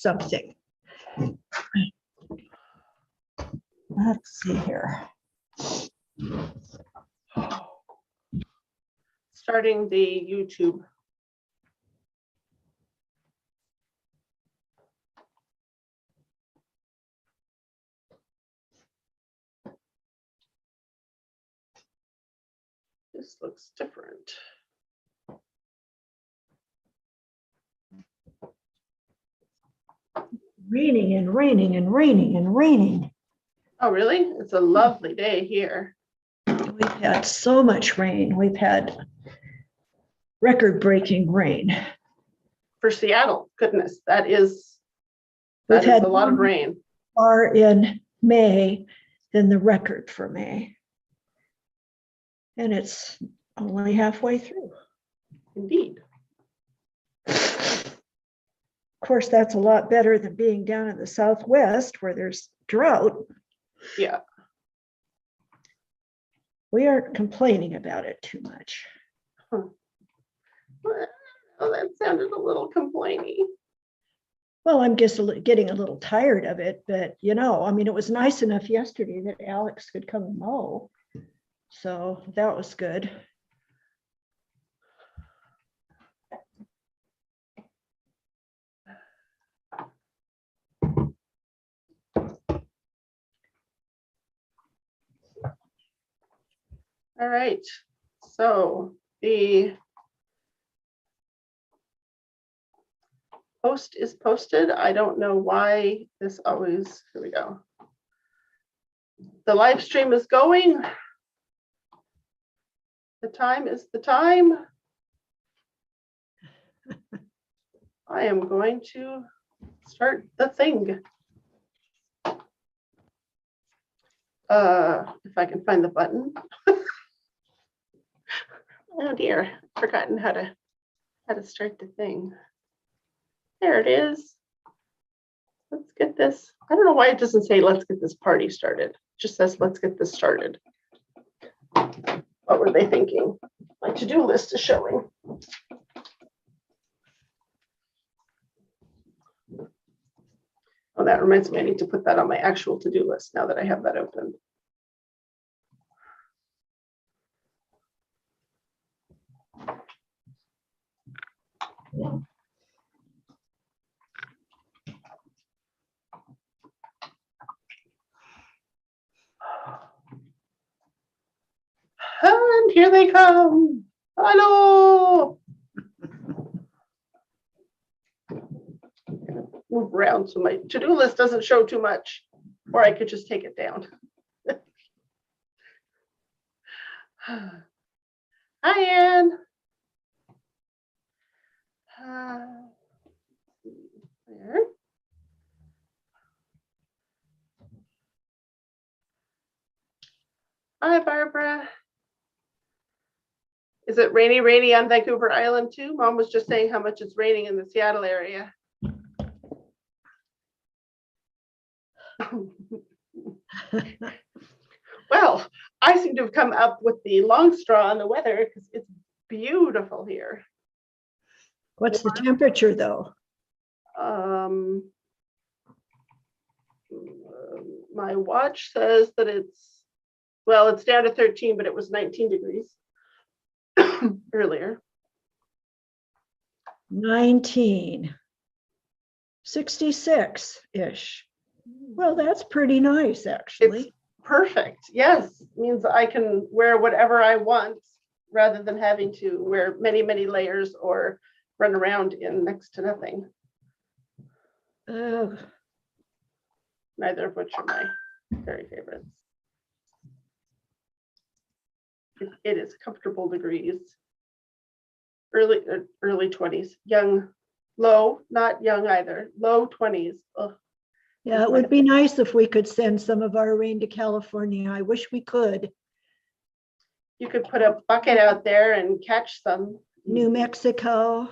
something. Let's see here. Starting the YouTube. This looks different. Raining and raining and raining and raining. Oh, really? It's a lovely day here. We've had so much rain. We've had record-breaking rain. For Seattle, goodness, that We've is had a lot of rain. More in May than the record for May. And it's only halfway through. Indeed. Of course, that's a lot better than being down in the Southwest where there's drought. Yeah. We aren't complaining about it too much. Well, that sounded a little complainy. Well, I'm just getting a little tired of it, but you know, I mean, it was nice enough yesterday that Alex could come and mow. So that was good. All right, so the post is posted. I don't know why this always, here we go. The live stream is going. The time is the time. I am going to start the thing. If I can find the button. Oh dear, forgotten how to start the thing. There it is. Let's get this. I don't know why it doesn't say let's get this party started. It just says let's get this started. What were they thinking? My to-do list is showing. Oh, that reminds me, I need to put that on my actual to-do list now that I have that open. And here they come. Hello. Move around so my to-do list doesn't show too much, or I could just take it down. Hi, Anne. There. Hi, Barbara. Is it rainy on Vancouver Island too? Mom was just saying how much it's raining in the Seattle area. Well, I seem to have come up with the long straw on the weather because it's beautiful here. What's the temperature though? My watch says that it's, well, it's down to 13, but it was 19 degrees earlier. 19. 66-ish. Well, that's pretty nice, actually. It's perfect. Yes, means I can wear whatever I want rather than having to wear many, many layers or run around in next to nothing. Oh, Neither of which are my very favorites. It is comfortable degrees. Early 20s, young, low, not young either, low 20s. Ugh. yeah, it would be nice if we could send some of our rain to California. I wish we could. You could put a bucket out there and catch some. New Mexico,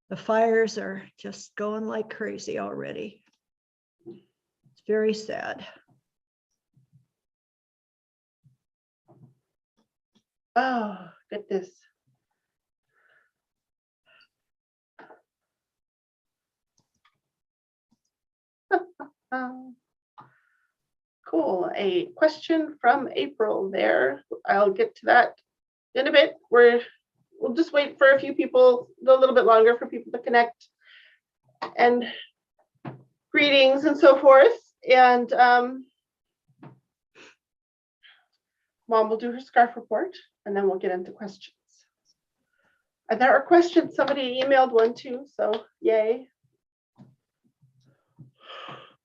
the fires are just going like crazy already. It's very sad. Oh, goodness. Cool. A question from April there. I'll get to that in a bit. We'll just wait for a few people, a little bit longer for people to connect, and greetings and so forth. And Mom will do her scarf report, and then we'll get into questions. And there are questions. Somebody emailed one too, so yay.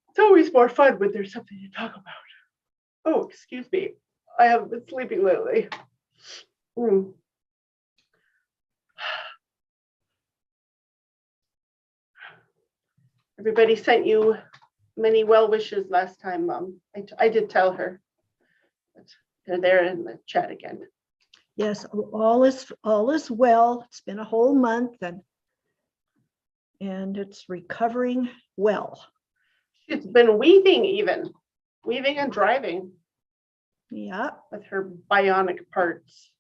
It's always more fun when there's something to talk about. Oh, excuse me. I haven't been sleeping lately. Everybody sent you many well wishes last time, Mom. I did tell her. But they're there in the chat again. Yes, all is well. It's been a whole month and it's recovering well. She's been weaving and driving. Yeah. With her bionic parts.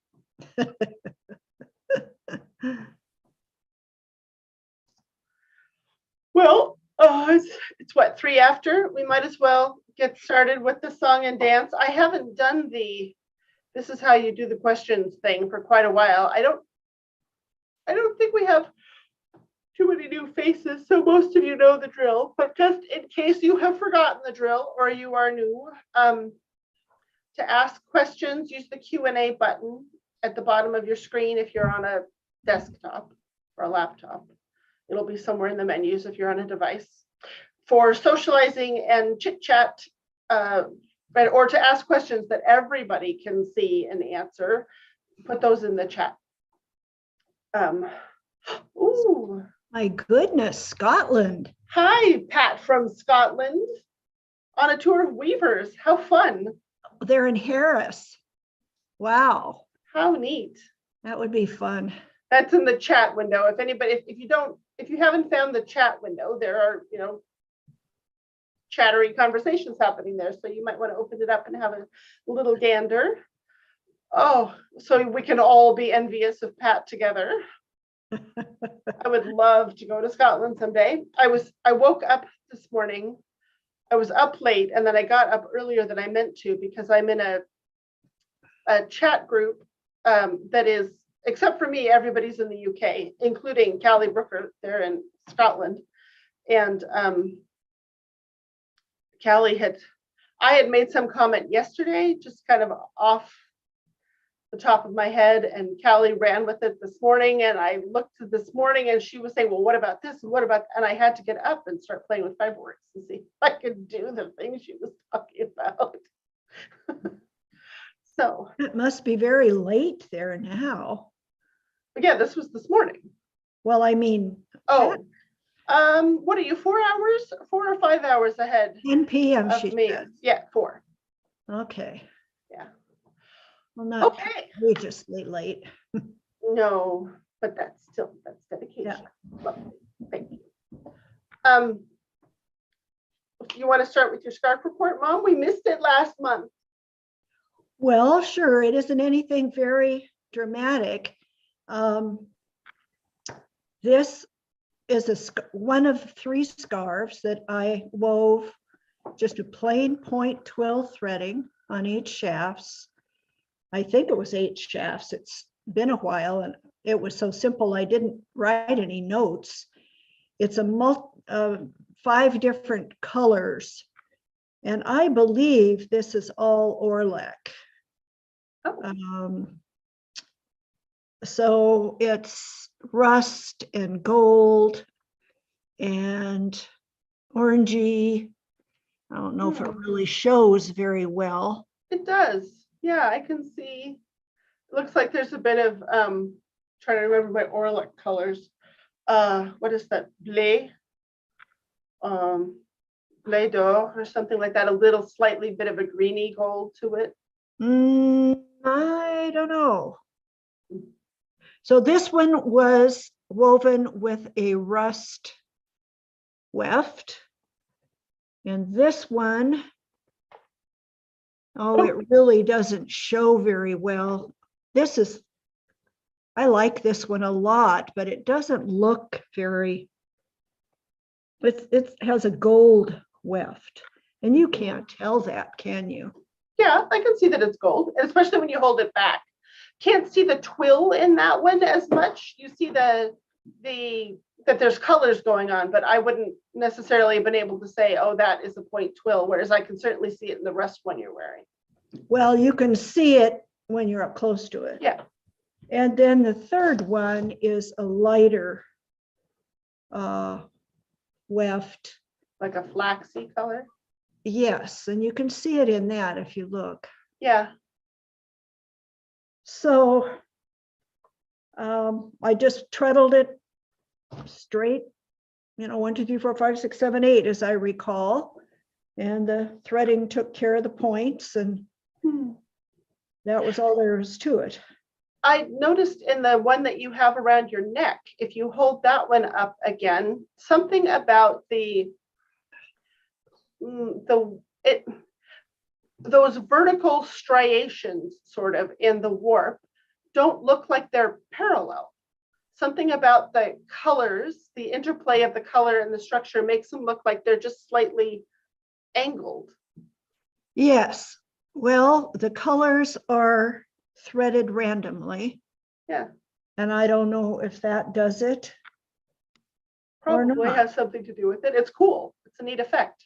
Well, it's what, 3 after? We might as well get started with the song and dance. I haven't done this is how you do the questions thing for quite a while. I don't think we have too many new faces, so most of you know the drill, but just in case you have forgotten the drill or you are new, to ask questions, use the Q&A button at the bottom of your screen if you're on a desktop or a laptop. It'll be somewhere in the menus if you're on a device. For socializing and chit chat, or to ask questions that everybody can see and answer, put those in the chat. Ooh. My goodness, Scotland. Hi, Pat from Scotland, on a tour of weavers. How fun. They're in Harris. Wow. How neat. That would be fun. That's in the chat window. If anybody, if you haven't found the chat window, there are, chattery conversations happening there. So you might want to open it up and have a little gander. Oh, so we can all be envious of Pat together. I would love to go to Scotland someday. I woke up this morning. I was up late and then I got up earlier than I meant to because I'm in a chat group that is, except for me, everybody's in the UK, including Callie Brooker there in Scotland. And I had made some comment yesterday, just kind of off the top of my head, and Callie ran with it this morning, and I looked at this morning and she was saying, well, what about this and what about, and I had to get up and start playing with fiberworks and see if I could do the things she was talking about. So it must be very late there now. Yeah, this was this morning. Well, I mean, what are you, 4 or 5 hours ahead? 10 p.m. Of she me. said. Yeah, 4. Okay. Yeah. Well, not okay. outrageously late. No, but that's dedication. Yeah. Lovely. Thank you. You want to start with your scarf report, Mom? We missed it last month. Well, sure. It isn't anything very dramatic. This is one of 3 scarves that I wove, just a plain point twill threading on 8 shafts. I think it was 8 shafts. It's been a while and it was so simple I didn't write any notes. It's a 5 different colors, and I believe this is all Orlac. Oh. So it's rust and gold and orangey. I don't know if it really shows very well. It does. Yeah, I can see. It looks like there's a bit of trying to remember my Orlac colors. What is that? Blé d'or or something like that. A little slightly bit of a greeny gold to it. I don't know. So this one was woven with a rust weft. And this one, it really doesn't show very well. I like this one a lot, but it doesn't look very, it has a gold weft. And you can't tell that, can you? Yeah, I can see that it's gold, especially when you hold it back. Can't see the twill in that one as much. You see that there's colors going on, but I wouldn't necessarily have been able to say, oh, that is a point twill, whereas I can certainly see it in the rest one you're wearing. Well, you can see it when you're up close to it. Yeah. And then the third one is a lighter weft. Like a flaxy color. Yes, and you can see it in that if you look. Yeah. So I just treadled it straight, 1, 2, 3, 4, 5, 6, 7, 8, as I recall. And the threading took care of the points, and that was all there was to it. I noticed in the one that you have around your neck, if you hold that one up again, something about those vertical striations sort of in the warp don't look like they're parallel. Something about the colors, the interplay of the color and the structure makes them look like they're just slightly angled. Yes. Well, the colors are threaded randomly. Yeah. And I don't know if that does it. Probably has something to do with it. It's cool. It's a neat effect.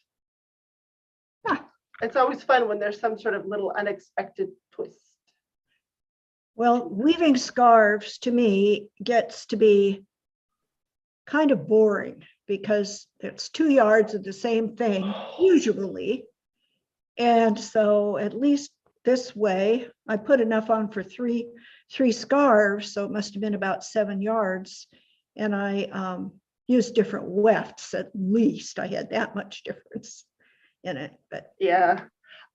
Yeah. It's always fun when there's some sort of little unexpected twist. Well, weaving scarves to me gets to be kind of boring because it's 2 yards of the same thing usually. And so at least this way, I put enough on for three scarves, so it must have been about 7 yards. And I used different wefts at least. I had that much difference in it. But yeah,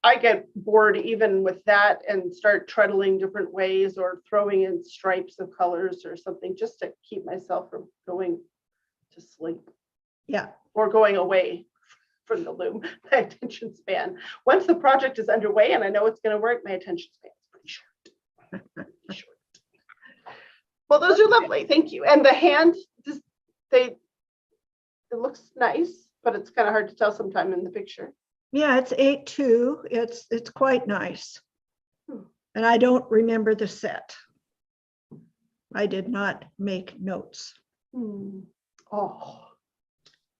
I get bored even with that and start treadling different ways or throwing in stripes of colors or something just to keep myself from going to sleep. Yeah. Or going away from the loom. My attention span. Once the project is underway and I know it's going to work, my attention span is pretty short. Well, those are lovely. Thank you. And the hand, it looks nice, but it's kind of hard to tell sometime in the picture. Yeah, it's 8-2. It's quite nice. And I don't remember the set. I did not make notes. Oh.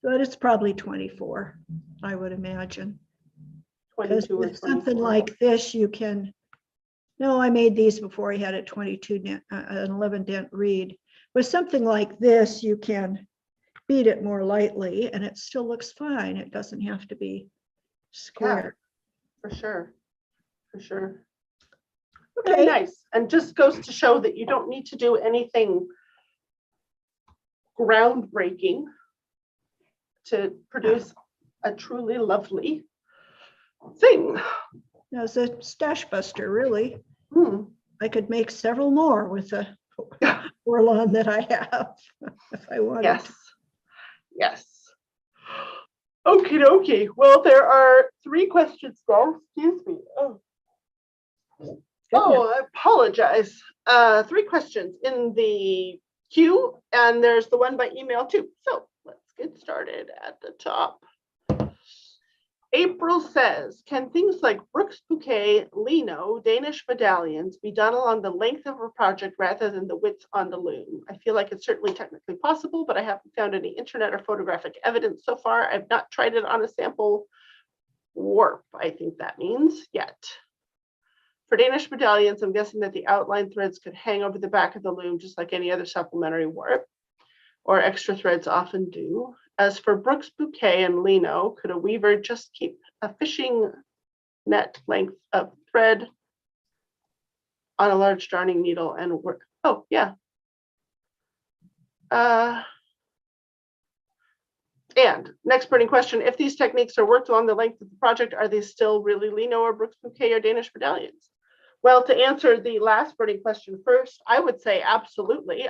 But it's probably 24, I would imagine. 22 or with something 24. like this, you can. No, I made these before I had a 22 dent, an 11 dent reed. With something like this, you can beat it more lightly, and it still looks fine. It doesn't have to be square. Yeah, for sure. For sure. Okay. Very nice. And just goes to show that you don't need to do anything groundbreaking to produce a truly lovely thing. As a stash buster, really. I could make several more with the Orlon that I have if I wanted. Yes. Yes. Okie dokie. Well, there are 3 questions now. Excuse me. Oh, I apologize. 3 questions in the queue, and there's the one by email too. So let's get started at the top. April says, can things like Brooks bouquet, lino, Danish medallions be done along the length of a project rather than the width on the loom? I feel like it's certainly technically possible, but I haven't found any internet or photographic evidence so far. I've not tried it on a sample warp, I think that means, yet. For Danish medallions, I'm guessing that the outline threads could hang over the back of the loom just like any other supplementary warp, or extra threads often do. As for Brooks bouquet and lino, could a weaver just keep a fishing net length of thread on a large darning needle and work? Oh, yeah. And next burning question, if these techniques are worked along the length of the project, are they still really lino or Brooks bouquet or Danish medallions? Well, to answer the last burning question first, I would say absolutely.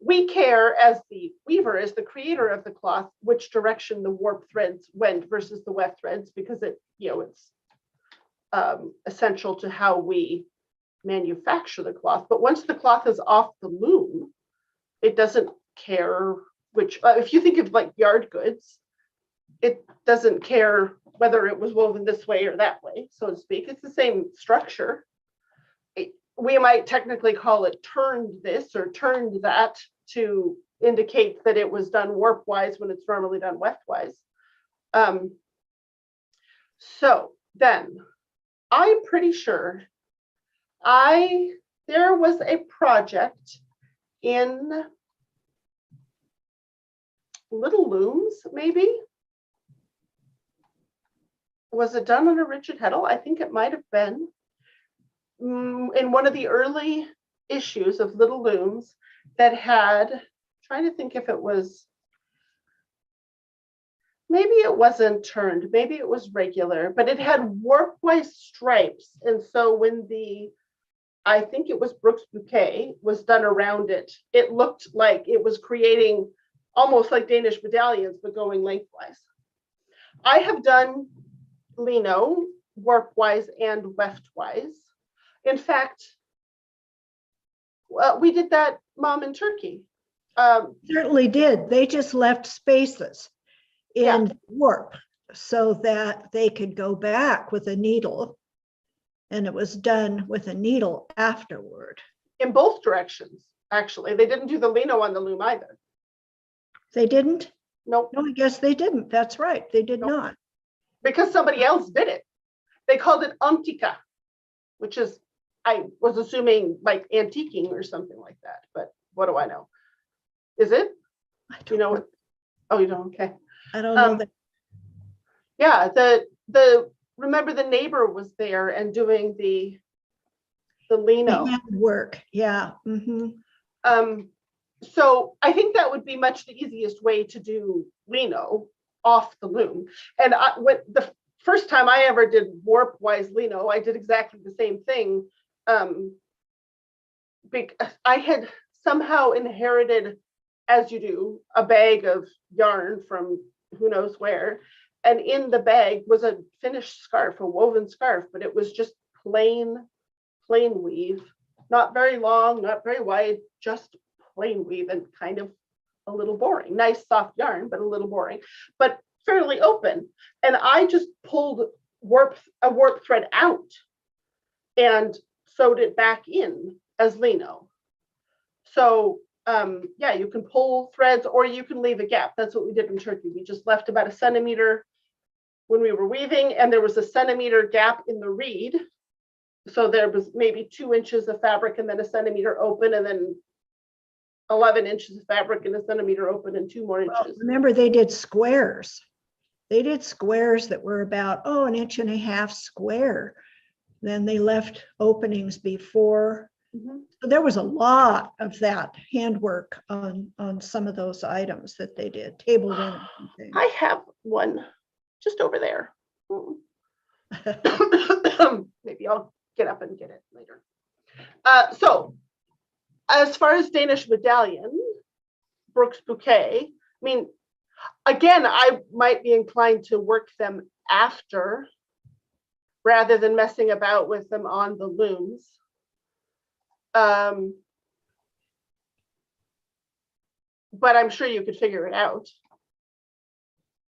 We care as the weaver, as the creator of the cloth, which direction the warp threads went versus the weft threads, because it's essential to how we manufacture the cloth. But once the cloth is off the loom, it doesn't care which, if you think of like yard goods, it doesn't care whether it was woven this way or that way, so to speak. It's the same structure. We might technically call it turned this or turned that to indicate that it was done warp-wise when it's normally done weft-wise. So then I'm pretty sure there was a project in Little Looms, maybe. Was it done under Richard Heddle? I think it might have been. In one of the early issues of Little Looms that had, trying to think if it was, maybe it wasn't turned, maybe it was regular, but it had warp-wise stripes. And so when I think it was Brooks Bouquet was done around it, it looked like it was creating almost like Danish medallions, but going lengthwise. I have done lino warp-wise and weft-wise. In fact, we did that, Mom, in Turkey. Certainly did. They just left spaces in warp so that they could go back with a needle, and it was done with a needle afterward. In both directions, actually. They didn't do the lino on the loom either. They didn't? Nope. No, I guess they didn't. That's right. They did not. Because somebody else did it. They called it antica, which is, I was assuming like antiquing or something like that, but what do I know? Is it? Do you know what? Oh, you don't? Okay. I don't know that. Yeah, remember the neighbor was there and doing the lino. The handwork, yeah. Mm-hmm. So I think that would be much the easiest way to do lino off the loom. And the first time I ever did warp-wise lino, I did exactly the same thing. Because I had somehow inherited, as you do, a bag of yarn from who knows where. And in the bag was a finished scarf, a woven scarf, but it was just plain weave, not very long, not very wide, just plain weave, and kind of a little boring. Nice soft yarn, but a little boring, but fairly open. And I just pulled a warp thread out and sewed it back in as lino. So yeah, you can pull threads or you can leave a gap. That's what we did in Turkey. We just left about a centimeter when we were weaving, and there was a centimeter gap in the reed. So there was maybe 2 inches of fabric and then a centimeter open, and then 11 inches of fabric and a centimeter open and 2 more inches. Well, remember, they did squares. They did squares that were about, 1.5 inches square. Then they left openings before. Mm-hmm. So there was a lot of that handwork on some of those items that they did, table linen. I have one just over there. Maybe I'll get up and get it later. So as far as Danish medallion, Brooks Bouquet, I mean, again, I might be inclined to work them after rather than messing about with them on the looms. But I'm sure you could figure it out.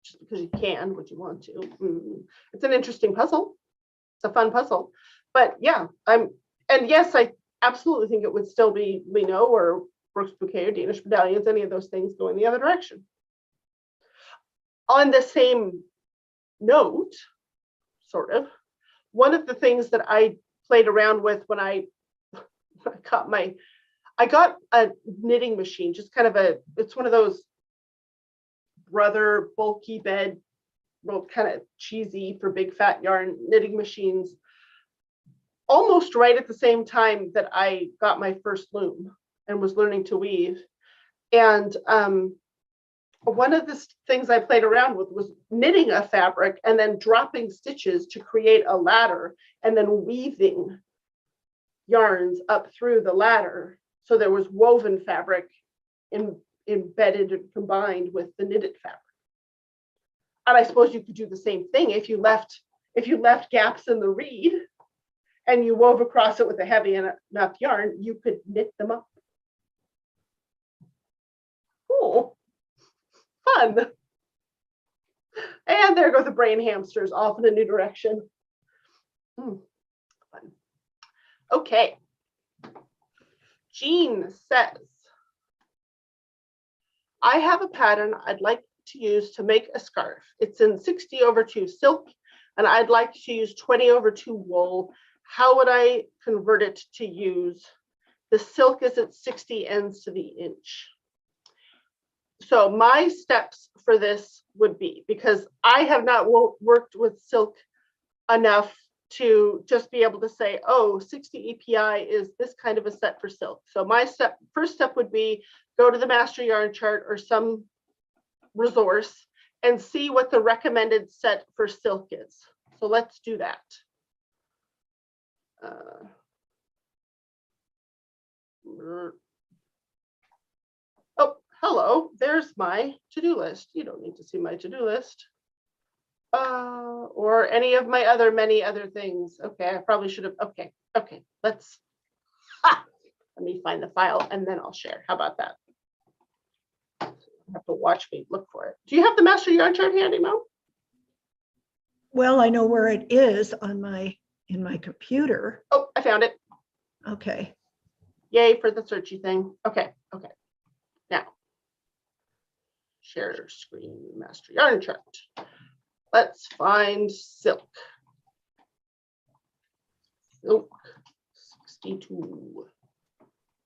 Just because you can, would you want to? It's an interesting puzzle. It's a fun puzzle. But yeah, and yes, I absolutely think it would still be lino or Brooks Bouquet or Danish medallions, any of those things going the other direction. On the same note, sort of, one of the things that I played around with when I got a knitting machine, just kind of it's one of those Brother bulky bed, well, kind of cheesy for big fat yarn knitting machines, almost right at the same time that I got my first loom and was learning to weave. And one of the things I played around with was knitting a fabric and then dropping stitches to create a ladder and then weaving yarns up through the ladder. So there was woven fabric embedded and combined with the knitted fabric. And I suppose you could do the same thing if you left gaps in the reed and you wove across it with a heavy enough yarn, you could knit them up. Fun. And there go the brain hamsters off in a new direction. Fun. Okay. Jean says, I have a pattern I'd like to use to make a scarf. It's in 60/2 silk, and I'd like to use 20/2 wool. How would I convert it to use? The silk is at 60 ends to the inch. So my steps for this would be, because I have not worked with silk enough to just be able to say, oh, 60 EPI is this kind of a set for silk. So my first step would be go to the master yarn chart or some resource and see what the recommended set for silk is. So let's do that. Oh, hello, there's my to-do list. You don't need to see my to-do list. Or any of my many other things. Okay, I probably should have, okay, let's, let me find the file and then I'll share. How about that? You have to watch me look for it. Do you have the master yarn chart handy, Mo? Well, I know where it is on in my computer. Oh, I found it. Okay. Yay for the searchy thing. Okay. Now, share screen master yarn chart. Let's find silk. Silk 62.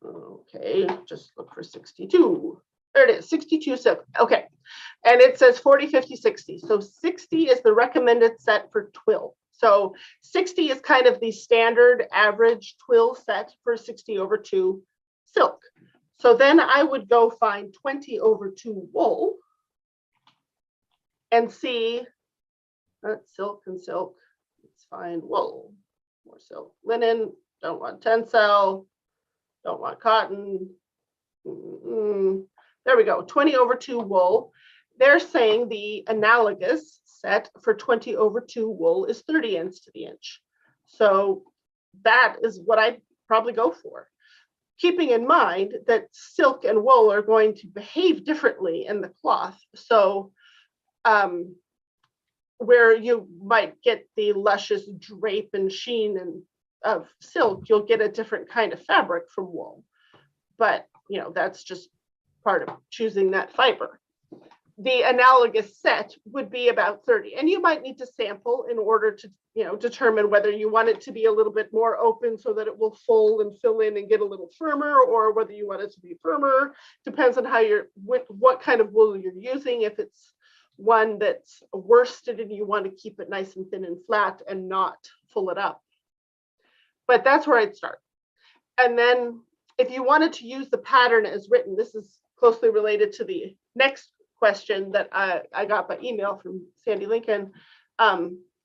Okay, just look for 62. There it is, 62 silk. Okay, and it says 40, 50, 60. So 60 is the recommended set for twill. So 60 is kind of the standard average twill set for 60/2 silk. So then I would go find 20/2 wool and see, that's silk and silk. Let's find wool, more silk, linen, don't want tencel, don't want cotton. There we go, 20/2 wool. They're saying the analogous set for 20/2 wool is 30 ends to the inch. So that is what I'd probably go for. Keeping in mind that silk and wool are going to behave differently in the cloth. So where you might get the luscious drape and sheen and of silk, you'll get a different kind of fabric from wool. But you know, that's just part of choosing that fiber. The analogous set would be about 30, and you might need to sample in order to, you know, determine whether you want it to be a little bit more open so that it will fold and fill in and get a little firmer, or whether you want it to be firmer. Depends on how what kind of wool you're using. If it's one that's worsted and you want to keep it nice and thin and flat and not full it up. But that's where I'd start. And then if you wanted to use the pattern as written, this is closely related to the next question that I got by email from Sandy Lincoln.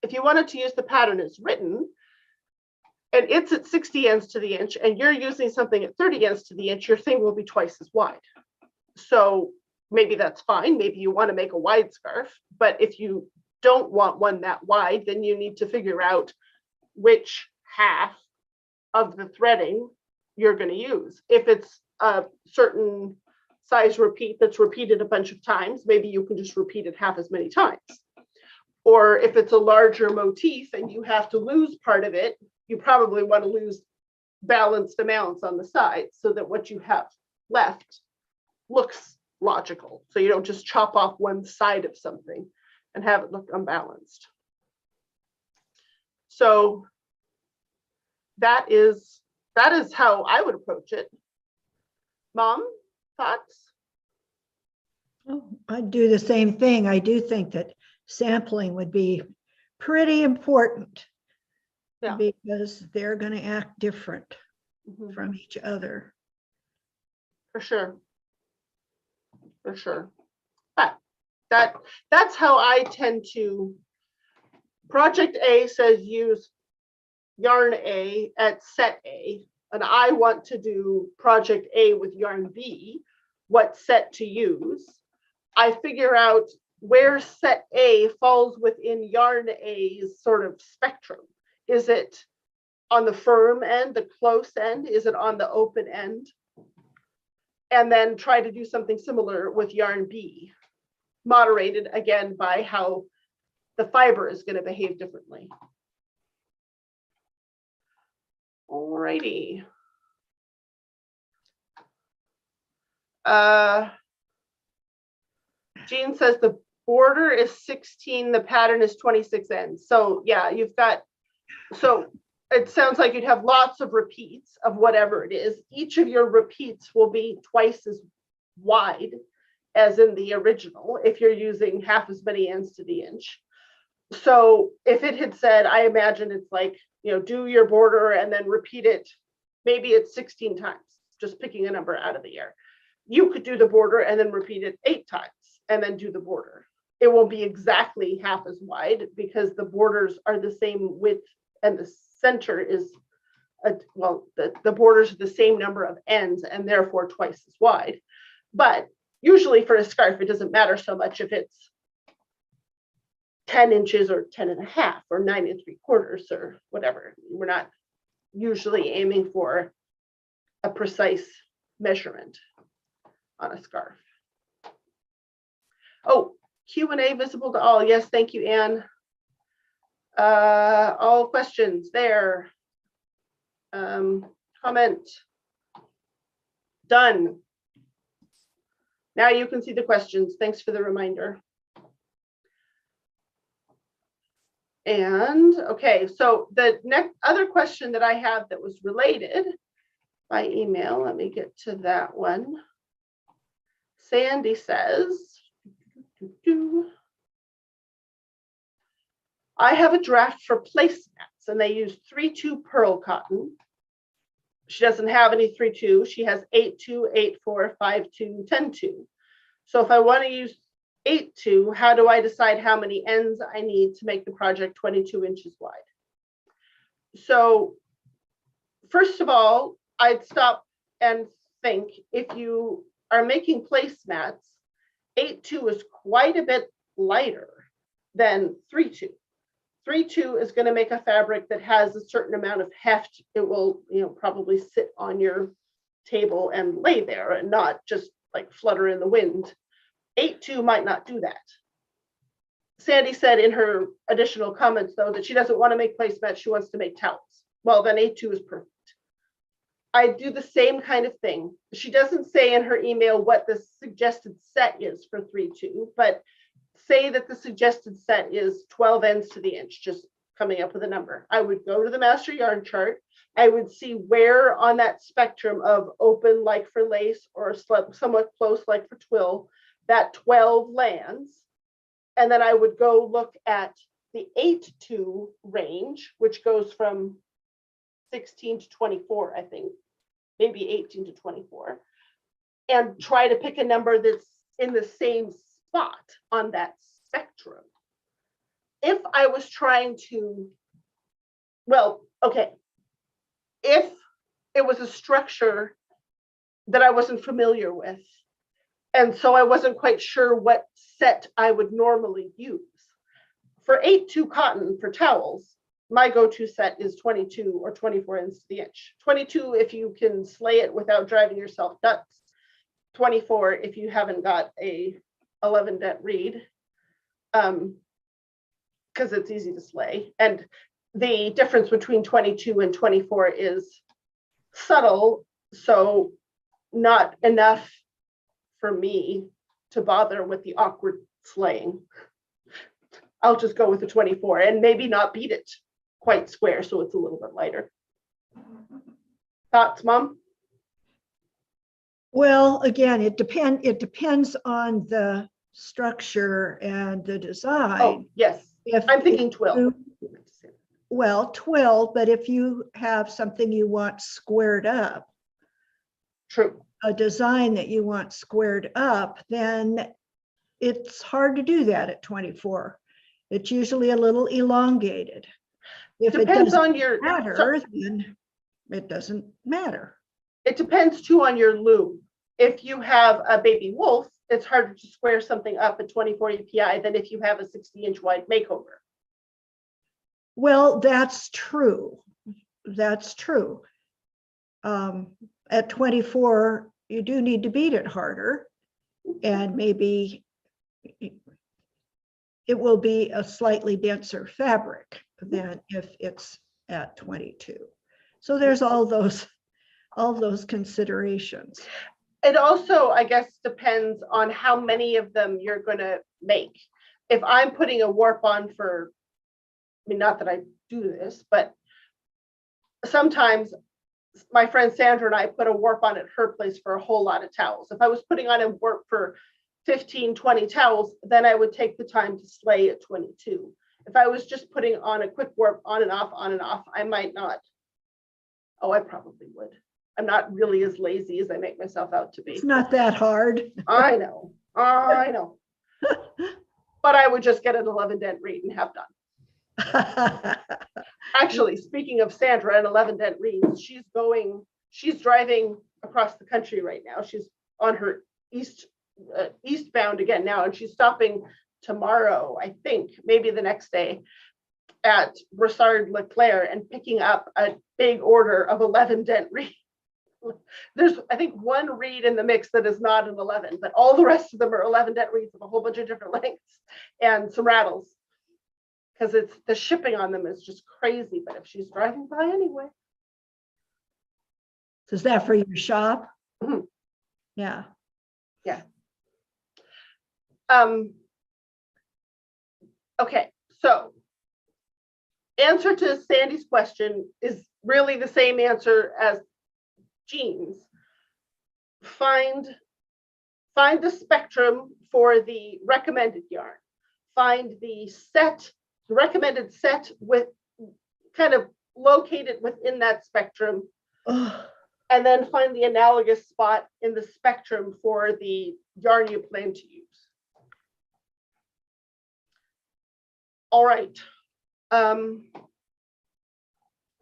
If you wanted to use the pattern as written, and it's at 60 ends to the inch, and you're using something at 30 ends to the inch, your thing will be twice as wide. So maybe that's fine. Maybe you want to make a wide scarf, but if you don't want one that wide, then you need to figure out which half of the threading you're going to use. If it's a certain size repeat that's repeated a bunch of times, maybe you can just repeat it half as many times. Or if it's a larger motif and you have to lose part of it, you probably want to lose balanced amounts on the sides so that what you have left looks logical. So you don't just chop off one side of something and have it look unbalanced. So that is how I would approach it. Mom, thoughts? Oh, I'd do the same thing. I do think that sampling would be pretty important. Yeah. Because they're going to act different from each other. For sure. For sure. But that's how I tend to. Project A says use yarn A at set A, and I want to do project A with yarn B, what set to use. I figure out where set A falls within yarn A's sort of spectrum. Is it on the firm end, the close end? Is it on the open end? And then try to do something similar with yarn B. moderated again by how the fiber is going to behave differently. Alrighty. Jean says the border is 16, the pattern is 26 ends. So yeah, you've got, so it sounds like you'd have lots of repeats of whatever it is. Each of your repeats will be twice as wide as in the original if you're using half as many ends to the inch. So if it had said, I imagine it's like, you know, do your border and then repeat it, maybe it's 16 times, just picking a number out of the air. You could do the border and then repeat it 8 times and then do the border. It won't be exactly half as wide because the borders are the same width and the center is, well, the borders are the same number of ends and therefore twice as wide. But usually for a scarf, it doesn't matter so much if it's 10 inches or 10 and a half or 9 3/4 or whatever. We're not usually aiming for a precise measurement on a scarf. Oh, Q&A visible to all. Yes, thank you, Anne. All questions there. Comment. Done. Now you can see the questions. Thanks for the reminder. And okay, so the next other question that I have that was related by email, let me get to that one. Sandy says, I have a draft for placemats and they use 3/2 pearl cotton. She doesn't have any 3/2. She has 8/2, 8/4, 5/2, 10/2. So if I want to use 8/2, how do I decide how many ends I need to make the project 22 inches wide? So first of all, I'd stop and think, if you are making placemats, 8/2 is quite a bit lighter than 3/2. 3/2 is going to make a fabric that has a certain amount of heft. It will, you know, probably sit on your table and lay there and not just like flutter in the wind. 8/2 might not do that. Sandy said in her additional comments, though, that she doesn't want to make placemats, she wants to make towels. Well, then 8/2 is perfect. I do the same kind of thing. She doesn't say in her email what the suggested set is for 3/2, but say that the suggested set is 12 ends to the inch, just coming up with a number. I would go to the master yarn chart. I would see where on that spectrum of open like for lace or somewhat close like for twill, that 12 lands. And then I would go look at the 8/2 range, which goes from 16 to 24, I think, maybe 18 to 24, and try to pick a number that's in the same spot on that spectrum. If I was trying to, well, okay, if it was a structure that I wasn't familiar with, and so I wasn't quite sure what set I would normally use. For 8/2 cotton for towels, my go-to set is 22 or 24 ends to the inch. 22 if you can slay it without driving yourself nuts. 24 if you haven't got a 11 dent reed, because it's easy to slay. And the difference between 22 and 24 is subtle, so not enough for me to bother with the awkward slaying. I'll just go with the 24 and maybe not beat it quite square, so it's a little bit lighter. Thoughts, Mom? Well, again, it depends on the structure and the design. Oh, yes. If I'm thinking 12. Well, 12, but if you have something you want squared up, True. a design that you want squared up, then it's hard to do that at 24. It's usually a little elongated. If Depends it on doesn't your matter, then it doesn't matter. It depends too on your loom. If you have a baby wolf, it's harder to square something up at 24 EPI than if you have a 60-inch wide makeover. Well, that's true. That's true. At 24, you do need to beat it harder and maybe it will be a slightly denser fabric than if it's at 22. So there's all those considerations. It also, I guess, depends on how many of them you're going to make. If I'm putting a warp on for, I mean, not that I do this, but sometimes my friend Sandra and I put a warp on at her place for a whole lot of towels. If I was putting on a warp for 15, 20 towels, then I would take the time to slay at 22. If I was just putting on a quick warp on and off, I might not. Oh, I probably would. I'm not really as lazy as I make myself out to be. It's not that hard. I know. But I would just get an 11 dent reed and have done. Actually, speaking of Sandra and 11 dent reeds, she's driving across the country right now. She's on her eastbound again now, and she's stopping tomorrow, I think, maybe the next day, at Brossard Leclerc and picking up a big order of 11 dent reeds. There's, I think, one reed in the mix that is not an 11, but all the rest of them are 11 dent reeds of a whole bunch of different lengths and some rattles, because it's the shipping on them is just crazy. But if she's driving by anyway. So is that for your shop? Mhm. Yeah. Yeah. Okay, so answer to Sandy's question is really the same answer as Jean's. Find the spectrum for the recommended yarn. Find the recommended set with kind of located within that spectrum. And then find the analogous spot in the spectrum for the yarn you plan to use. All right. The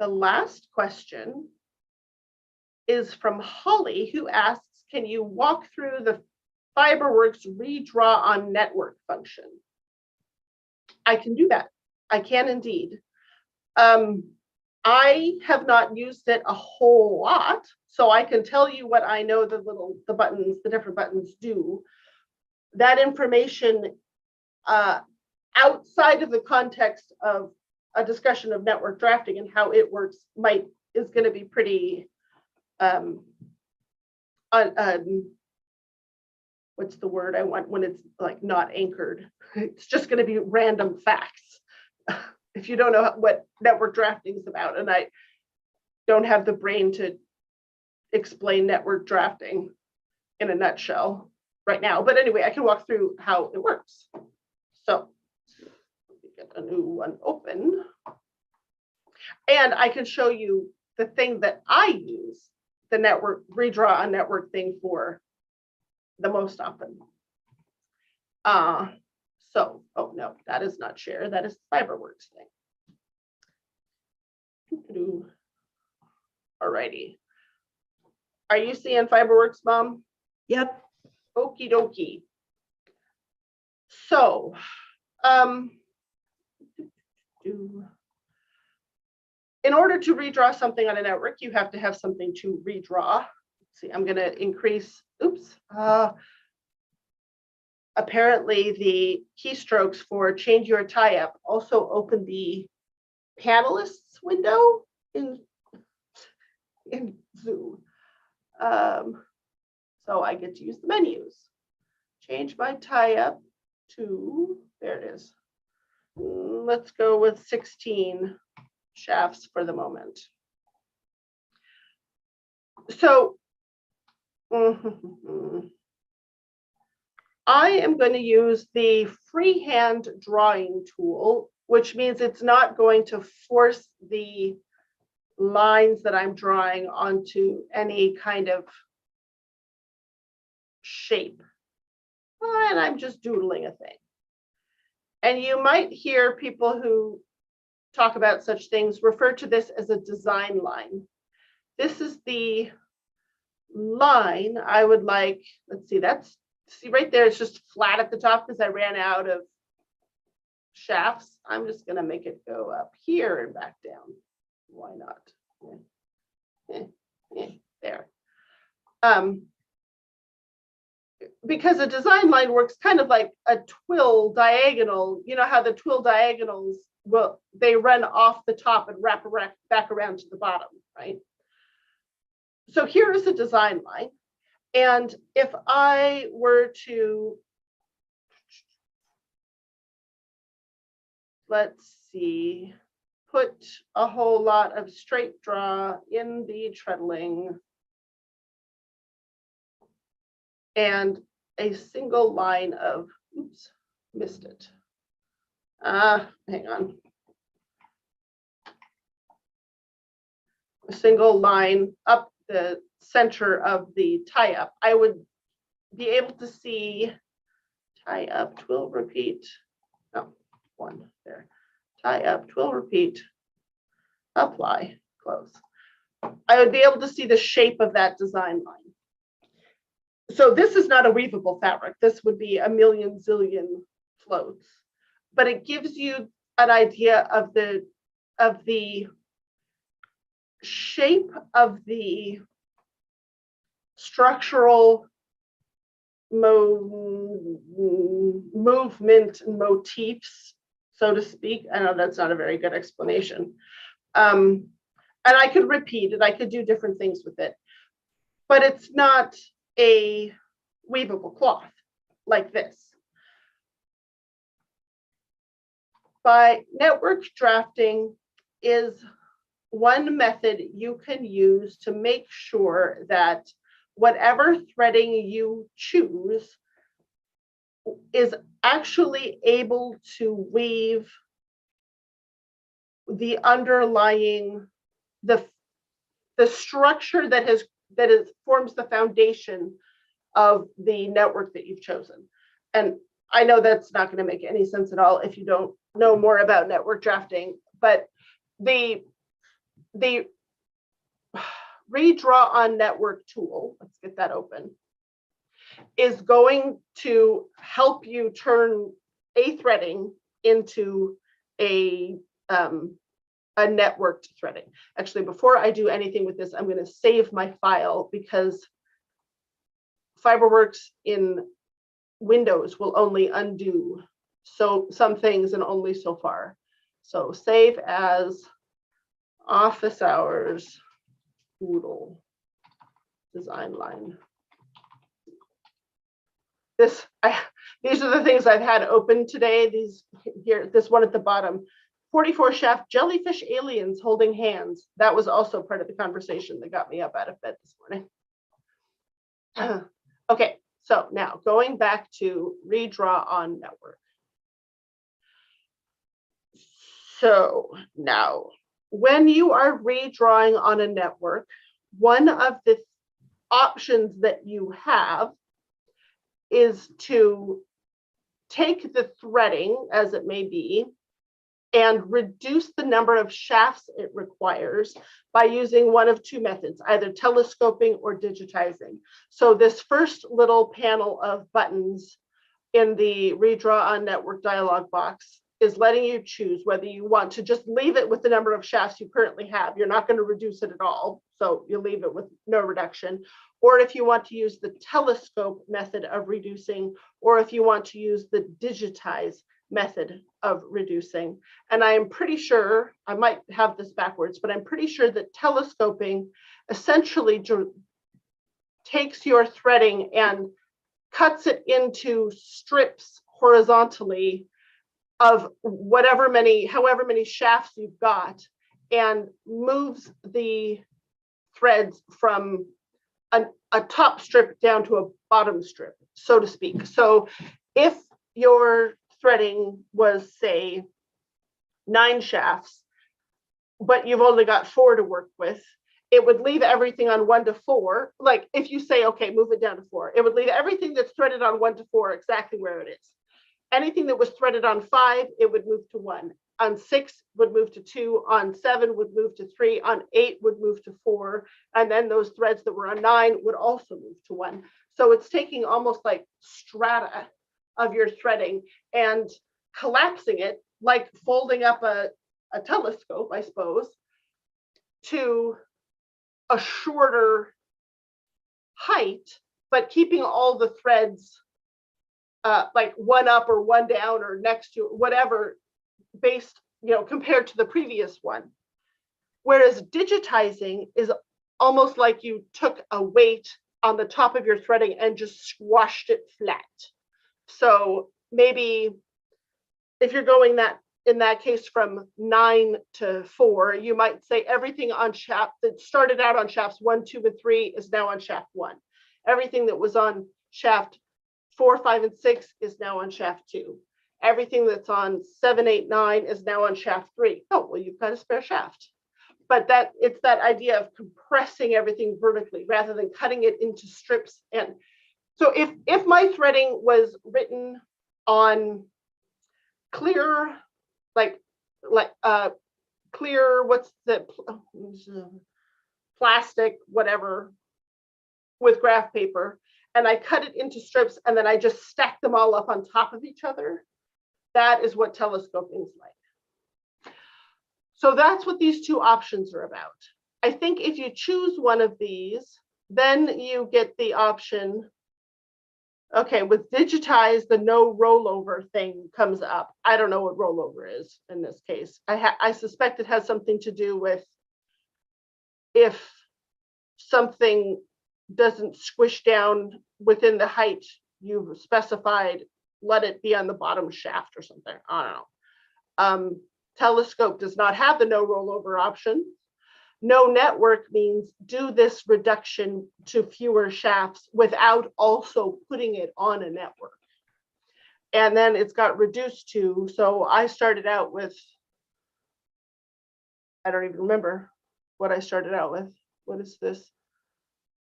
last question is from Holly, who asks, can you walk through the Fiberworks redraw on network function? I can do that. I can indeed. I have not used it a whole lot, so I can tell you what I know the different buttons do. That information outside of the context of a discussion of network drafting and how it works is going to be pretty what's the word I want when it's like not anchored? It's just going to be random facts. If you don't know what network drafting is about, and I don't have the brain to explain network drafting in a nutshell right now, but anyway, I can walk through how it works. So let me get a new one open, and I can show you the thing that I use the network redraw on network thing for the most often. So, oh no, that is not share, that is Fiberworks thing. Alrighty. Are you seeing Fiberworks, Mom? Yep. Okie dokie. So, in order to redraw something on a network, you have to have something to redraw. Let's see, I'm going to increase, oops. Apparently the keystrokes for change your tie-up also open the panelists window in Zoom. So I get to use the menus. Change my tie-up to, there it is. Let's go with 16 shafts for the moment. So I am going to use the freehand drawing tool, which means it's not going to force the lines that I'm drawing onto any kind of shape. And I'm just doodling a thing. And you might hear people who talk about such things refer to this as a design line. This is the line I would like, let's see, see right there, it's just flat at the top because I ran out of shafts. I'm just going to make it go up here and back down. Why not? There. because a design line works kind of like a twill diagonal. You know how the twill diagonals they run off the top and wrap back around to the bottom, right? So here is a design line. And if I were to, let's see, put a whole lot of straight draw in the treadling and a single line of, oops, missed it. Hang on. A single line up the center of the tie up, I would be able to see tie up, twill, repeat. Oh, one there. Tie up, twill, repeat, apply, close. I would be able to see the shape of that design line. So this is not a weavable fabric. This would be a million zillion floats, but it gives you an idea of the shape of the structural movement motifs, so to speak. I know that's not a very good explanation. And I could repeat it. I could do different things with it, but it's not a weavable cloth like this. By network drafting is one method you can use to make sure that whatever threading you choose is actually able to weave the underlying, the structure that forms the foundation of the network that you've chosen. And I know that's not going to make any sense at all if you don't know more about network drafting, but the redraw on network tool, let's get that open, is going to help you turn a threading into a networked threading. Actually, before I do anything with this, I'm going to save my file because Fiberworks in Windows will only undo some things and only so far. So save as office hours Oodle design line. These are the things I've had open today. These here, this one at the bottom, 44 shaft jellyfish aliens holding hands. That was also part of the conversation that got me up out of bed this morning. Okay, so now going back to redraw on network. So now, when you are redrawing on a network, one of the options that you have is to take the threading, as it may be, and reduce the number of shafts it requires by using one of two methods, either telescoping or digitizing. So this first little panel of buttons in the redraw on network dialog box is letting you choose whether you want to just leave it with the number of shafts you currently have. You're not going to reduce it at all, so you leave it with no reduction. Or if you want to use the telescope method of reducing, or if you want to use the digitize method of reducing. And I am pretty sure, I might have this backwards, but I'm pretty sure that telescoping essentially takes your threading and cuts it into strips horizontally of however many shafts you've got, and moves the threads from a top strip down to a bottom strip, so to speak. So if your threading was, say, 9 shafts, but you've only got 4 to work with, it would leave everything on 1 to 4. Like if you say, okay, move it down to 4, it would leave everything that's threaded on 1 to 4 exactly where it is. Anything that was threaded on 5, it would move to 1. On 6 would move to 2. On 7 would move to 3. On 8 would move to 4. And then those threads that were on 9 would also move to 1. So it's taking almost like strata of your threading and collapsing it, like folding up a telescope, I suppose, to a shorter height but keeping all the threads like one up or one down or next to whatever based, compared to the previous one. Whereas digitizing is almost like you took a weight on the top of your threading and just squashed it flat. So maybe if you're going in that case from 9 to 4, you might say everything on shaft that started out on shafts 1, 2, and 3 is now on shaft 1. Everything that was on shaft 4, 5, and 6 is now on shaft 2. Everything that's on 7, 8, 9 is now on shaft 3. Oh, well, you've got a spare shaft. But it's that idea of compressing everything vertically rather than cutting it into strips. And so if my threading was written on clear, clear, what's the plastic, whatever, with graph paper, and I cut it into strips and then I just stack them all up on top of each other, that is what telescoping is like. So that's what these two options are about. I think if you choose one of these, then you get the option. Okay, with digitize, the no rollover thing comes up. I don't know what rollover is in this case. I suspect it has something to do with if something doesn't squish down within the height you've specified, let it be on the bottom shaft or something. I don't know. Telescope does not have the no rollover option. No network means do this reduction to fewer shafts without also putting it on a network. And then it's got reduced to, so I started out with, I don't even remember what I started out with. What is this?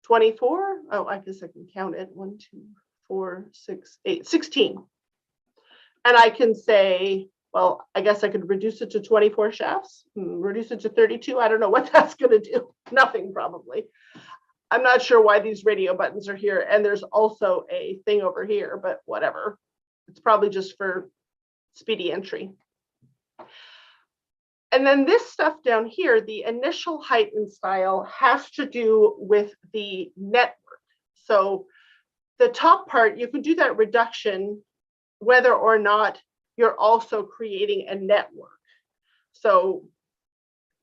24? Oh, I guess I can count it. 1, 2, 4, 6, 8, 16. And I can say, well, I guess I could reduce it to 24 shafts, reduce it to 32. I don't know what that's going to do. Nothing, probably. I'm not sure why these radio buttons are here. And there's also a thing over here, but whatever. It's probably just for speedy entry. And then this stuff down here, the initial height and style, has to do with the network. So the top part, you can do that reduction whether or not you're also creating a network. So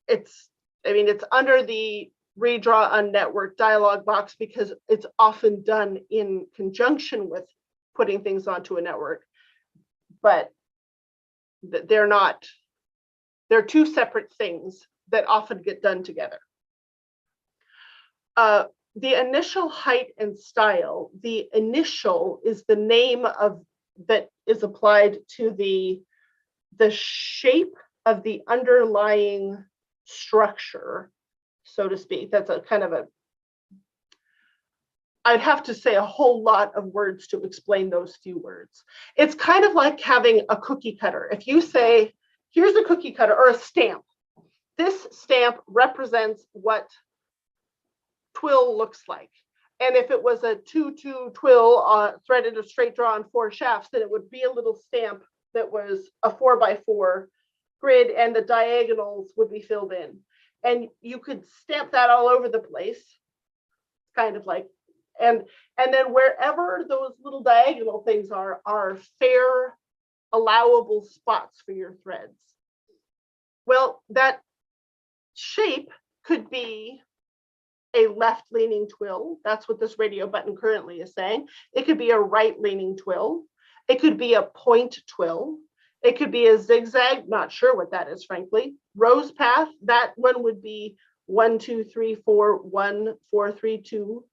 it's under the redraw on network dialog box because it's often done in conjunction with putting things onto a network, but they're two separate things that often get done together. The initial height and style, the initial is the name of that is applied to the shape of the underlying structure, so to speak. That's a kind of I'd have to say a whole lot of words to explain those few words. It's kind of like having a cookie cutter. If you say, here's a cookie cutter or a stamp, this stamp represents what twill looks like. And if it was a 2-2 twill threaded a straight draw on 4 shafts, then it would be a little stamp that was a 4x4 grid and the diagonals would be filled in. And you could stamp that all over the place, kind of like, and then wherever those little diagonal things are fair, allowable spots for your threads. Well, that shape could be a left-leaning twill. That's what this radio button currently is saying. It could be a right-leaning twill. It could be a point twill. It could be a zigzag. Not sure what that is, frankly. Rose path, that one would be 1, 2, 3, 4, 1, 4, 3, 2,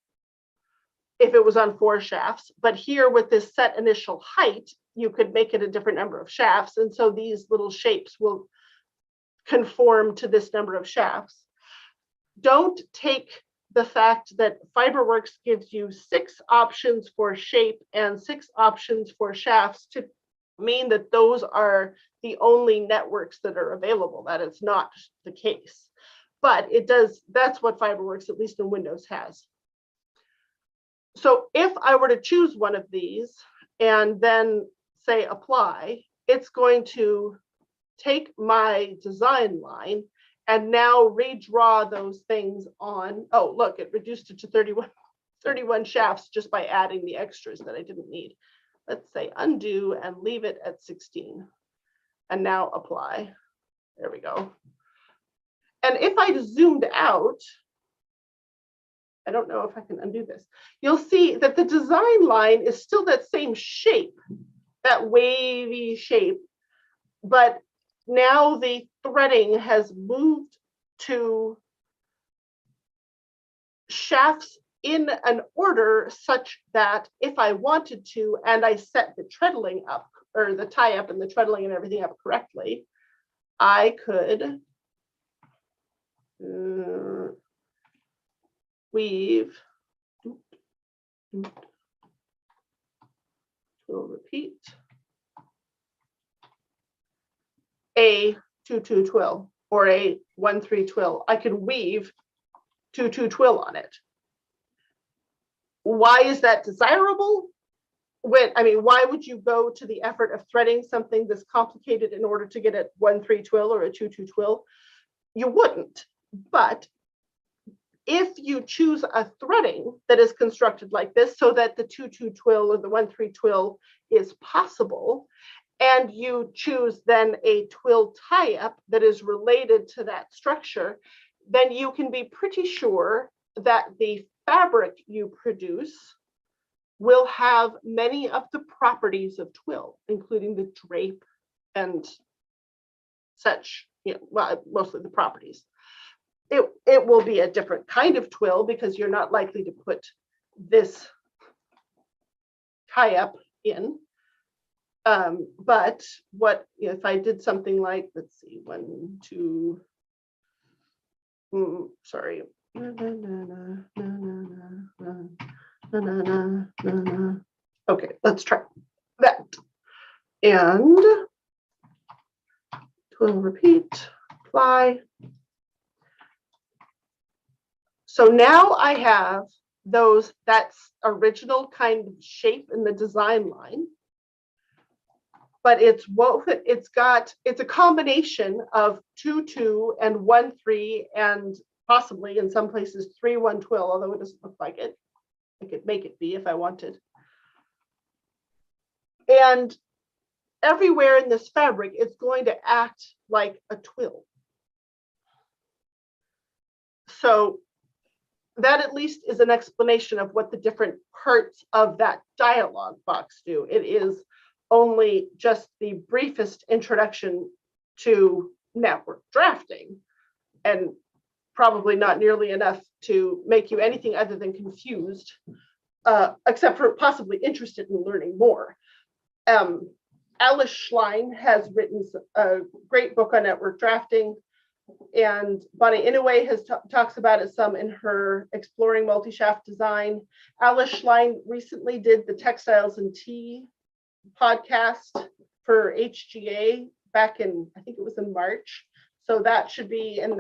if it was on 4 shafts. But here with this set initial height, you could make it a different number of shafts. And so these little shapes will conform to this number of shafts. Don't take the fact that Fiberworks gives you 6 options for shape and 6 options for shafts to mean that those are the only networks that are available. That is not the case. But it does, that's what Fiberworks, at least in Windows, has. So if I were to choose one of these and then say apply, it's going to take my design line and now redraw those things on, oh, look, it reduced it to 31. 31 shafts just by adding the extras that I didn't need. Let's say undo and leave it at 16. And now apply. There we go. And if I zoomed out, I don't know if I can undo this. You'll see that the design line is still that same shape, that wavy shape, but now the threading has moved to shafts in an order such that if I wanted to, and I set the treadling up, or the tie up and the treadling and everything up correctly, I could weave, we'll repeat, a 2-2 twill or a 1-3 twill. I could weave 2-2 twill on it. Why is that desirable? Why would you go to the effort of threading something this complicated in order to get a 1-3 twill or a 2-2 twill? You wouldn't. But if you choose a threading that is constructed like this so that the 2-2 twill or the 1-3 twill is possible, and you choose then a twill tie-up that is related to that structure, then you can be pretty sure that the fabric you produce will have many of the properties of twill, including the drape and such, well, mostly the properties. It will be a different kind of twill because you're not likely to put this tie-up in. But what if I did something like, let's see, 1, 2, sorry. Okay, let's try that. And twill, repeat, apply. So now I have that's original kind of shape in the design line, but it's woven, it's a combination of 2-2 and 1-3 and possibly in some places 3-1 twill, although it doesn't look like it. I could make it be if I wanted. And everywhere in this fabric, it's going to act like a twill. So that at least is an explanation of what the different parts of that dialog box do. It is only just the briefest introduction to network drafting, and probably not nearly enough to make you anything other than confused, except for possibly interested in learning more. Alice Schlein has written a great book on network drafting, and Bonnie Inouye talks about it some in her Exploring Multi-Shaft Design. Alice Schlein recently did the Textiles and Tea podcast for HGA back in, I think it was in March. So that should be in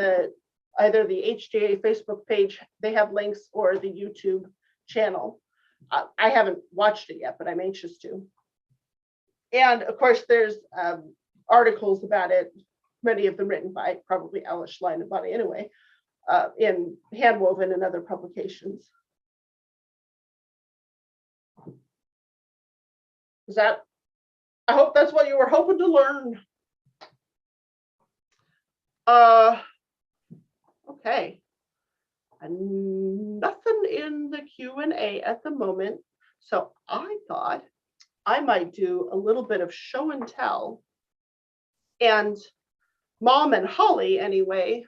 either the HGA Facebook page, they have links, or the YouTube channel. I haven't watched it yet, but I'm anxious to. And of course, there's articles about it, many of them written by probably Alice Schlein and Bonnie Inouye, in Handwoven and other publications. I hope that's what you were hoping to learn. Okay. And nothing in the Q&A at the moment. So I thought I might do a little bit of show and tell. And Mom and Holly, anyway,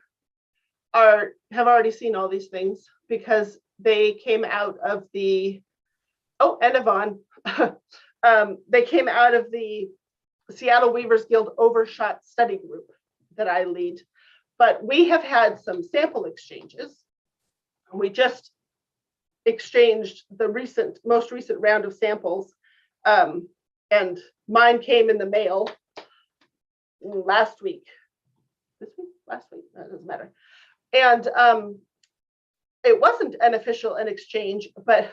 have already seen all these things because they came out of the, and Yvonne, they came out of the Seattle Weavers Guild Overshot Study Group that I lead. But we have had some sample exchanges. We just exchanged the most recent round of samples, and mine came in the mail last week. This week? Last week? That doesn't matter. And it wasn't an official exchange, but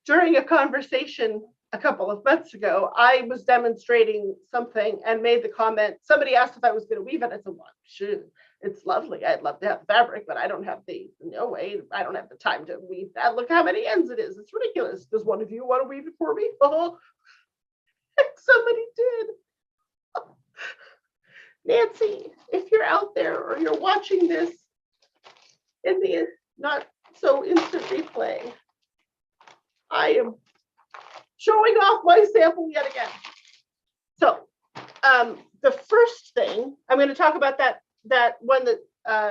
during a conversation a couple of months ago, I was demonstrating something and made the comment, somebody asked if I was going to weave it. I said, well, sure, It's lovely. I'd love to have fabric, but I don't have no way. I don't have the time to weave that. Look how many ends it is. It's ridiculous. Does one of you want to weave it for me? Oh, somebody did. Nancy, if you're out there or you're watching this in the not so instant replay, I am showing off my sample yet again. So the first thing, I'm going to talk about that one that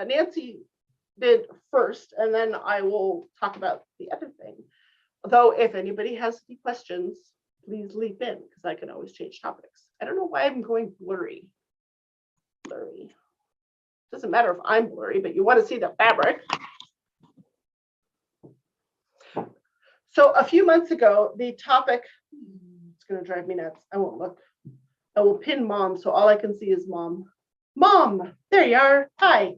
Nancy did first, and then I will talk about the other thing. Although if anybody has any questions, please leap in because I can always change topics. I don't know why I'm going blurry. Doesn't matter if I'm blurry, but you want to see the fabric. So a few months ago, the topic, it's going to drive me nuts. I won't look. I will pin mom, so all I can see is mom. Mom, there you are. Hi.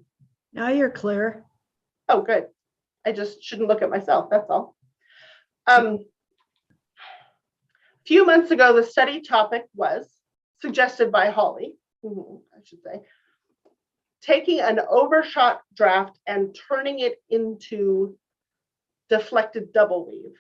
Now you're clear. Oh, good. I just shouldn't look at myself. That's all. A few months ago, the study topic was suggested by Holly, I should say, taking an overshot draft and turning it into deflected double weave.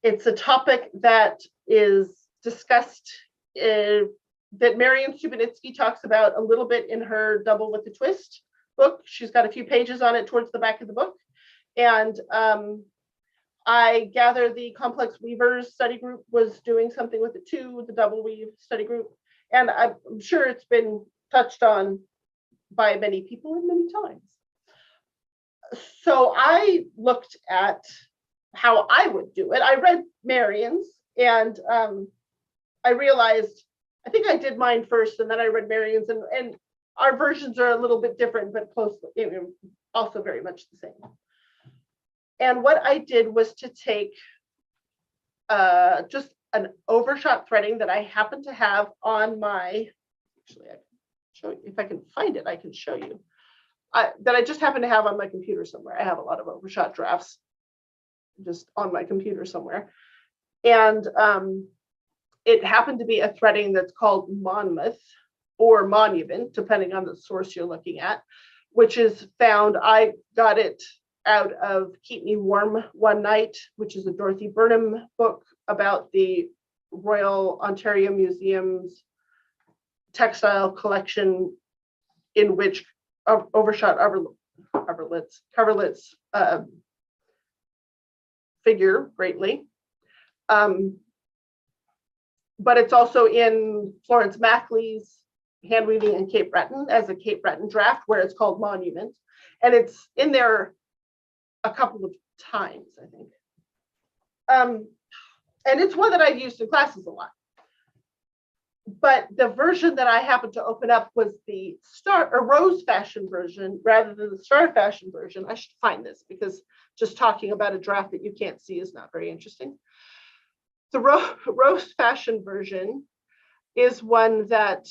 It's a topic that is discussed, that Marian Stubenitsky talks about a little bit in her Double with the Twist book. She's got a few pages on it towards the back of the book. And I gather the Complex Weavers study group was doing something with it too, the double weave study group. And I'm sure it's been touched on by many people and many times. So I looked at how I would do it. I read Marian's and I realized, I think I did mine first and then I read Marian's, and our versions are a little bit different, but close, also very much the same. And what I did was to take just an overshot threading that I happen to have on my, actually I can show you, if I can find it, I can show you, that I just happen to have on my computer somewhere. I have a lot of overshot drafts just on my computer somewhere. And it happened to be a threading that's called Monmouth or Monument, depending on the source you're looking at, which is found, I got it out of Keep Me Warm One Night, which is a Dorothy Burnham book about the Royal Ontario Museum's textile collection, in which overshot coverlets figure greatly. But it's also in Florence Mackley's Hand Weaving in Cape Breton as a Cape Breton draft, where it's called Monument. And it's in there a couple of times, I think. And it's one that I've used in classes a lot. But the version that I happened to open up was the Rose Fashion version rather than the Star Fashion version. I should find this because just talking about a draft that you can't see is not very interesting. The Rose Fashion version is one that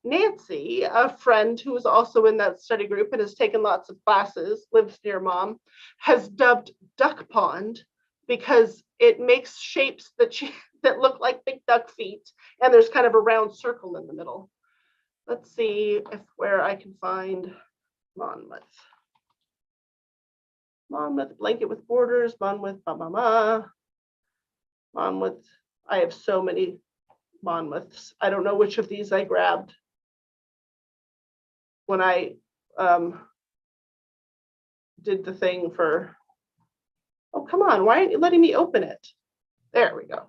Nancy, a friend who is also in that study group and has taken lots of classes, lives near mom, has dubbed Duck Pond because it makes shapes that look like big duck feet, and there's kind of a round circle in the middle. Let's see where I can find Monmouth. Monmouth blanket with borders, Monmouth, Monmouth. I have so many Monmouths. I don't know which of these I grabbed when I did the thing for, oh, come on, why aren't you letting me open it? There we go.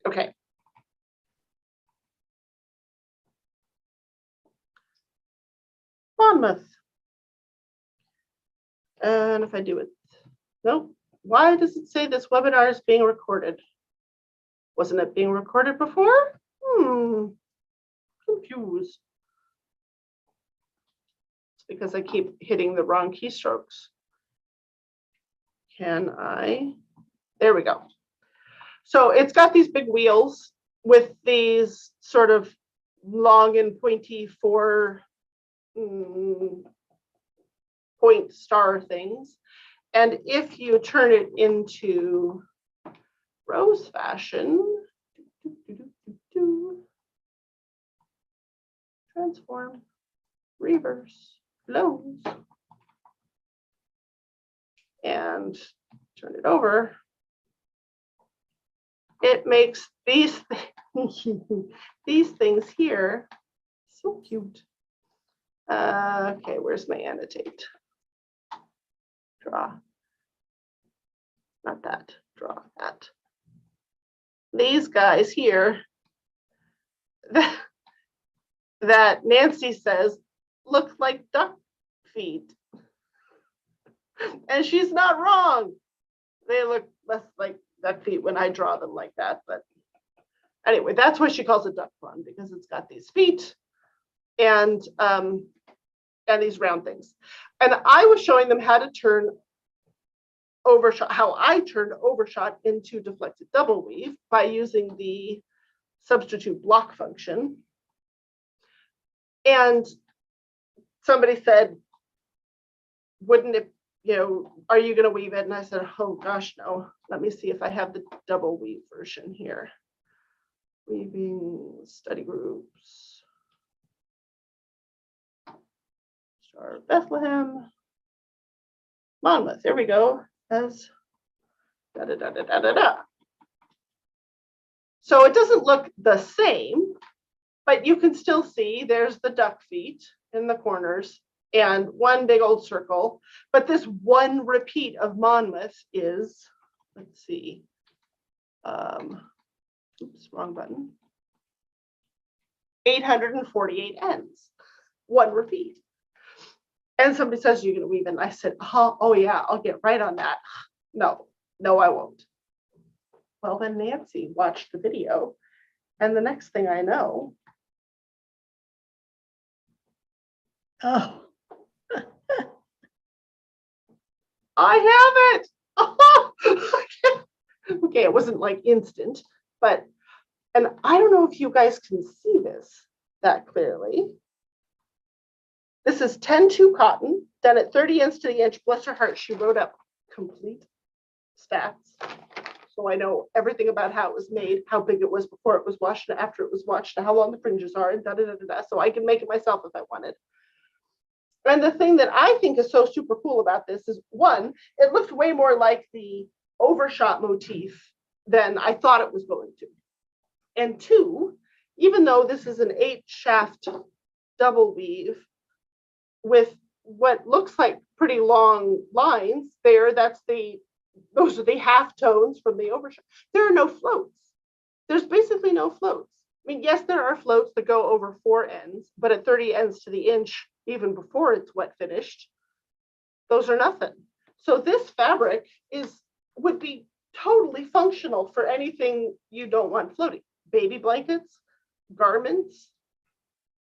Okay. Monmouth. And if I do it, no, why does it say this webinar is being recorded? Wasn't it being recorded before? Confused. It's because I keep hitting the wrong keystrokes. Can I? There we go. So it's got these big wheels with these sort of long and pointy 4-point star things. And if you turn it into Rose Fashion, transform. reverse, close, and turn it over. It makes these these things here so cute. Okay, where's my annotate? Draw. Not that. Draw that. These guys here that Nancy says look like duck feet. And she's not wrong. They look less like duck feet when I draw them like that. But anyway, that's why she calls it duck run, because it's got these feet and these round things. And I was showing them how to turn overshot, how I turned overshot into deflected double weave by using the substitute block function. And somebody said, wouldn't it, are you going to weave it? And I said, oh gosh, no. Let me see if I have the double weave version here. Weaving study groups. Star of Bethlehem. Monmouth, there we go. As da da da da da da da. So it doesn't look the same, but you can still see there's the duck feet in the corners and one big old circle. But this one repeat of Monmouth is, let's see, oops, wrong button. 848 ends, one repeat. And somebody says, you're going to weave in. I said, oh yeah, I'll get right on that. No, I won't. Well, then Nancy watched the video. And the next thing I know. Oh. I have it. Okay, it wasn't like instant, but, and I don't know if you guys can see this that clearly. This is 10-2 cotton, done at 30 ends to the inch. Bless her heart, she wrote up complete stats. So I know everything about how it was made, how big it was before it was washed, and after it was washed, and how long the fringes are, and da da da da da. So I can make it myself if I wanted. And the thing that I think is so super cool about this is, one, it looked way more like the overshot motif than I thought it was going to. And two, even though this is an 8-shaft double weave with what looks like pretty long lines there, those are the half tones from the overshot. There are no floats. There's basically no floats. I mean, yes, there are floats that go over 4 ends, but at 30 ends to the inch, even before it's wet finished, those are nothing. So this fabric would be totally functional for anything you don't want floating. Baby blankets, garments,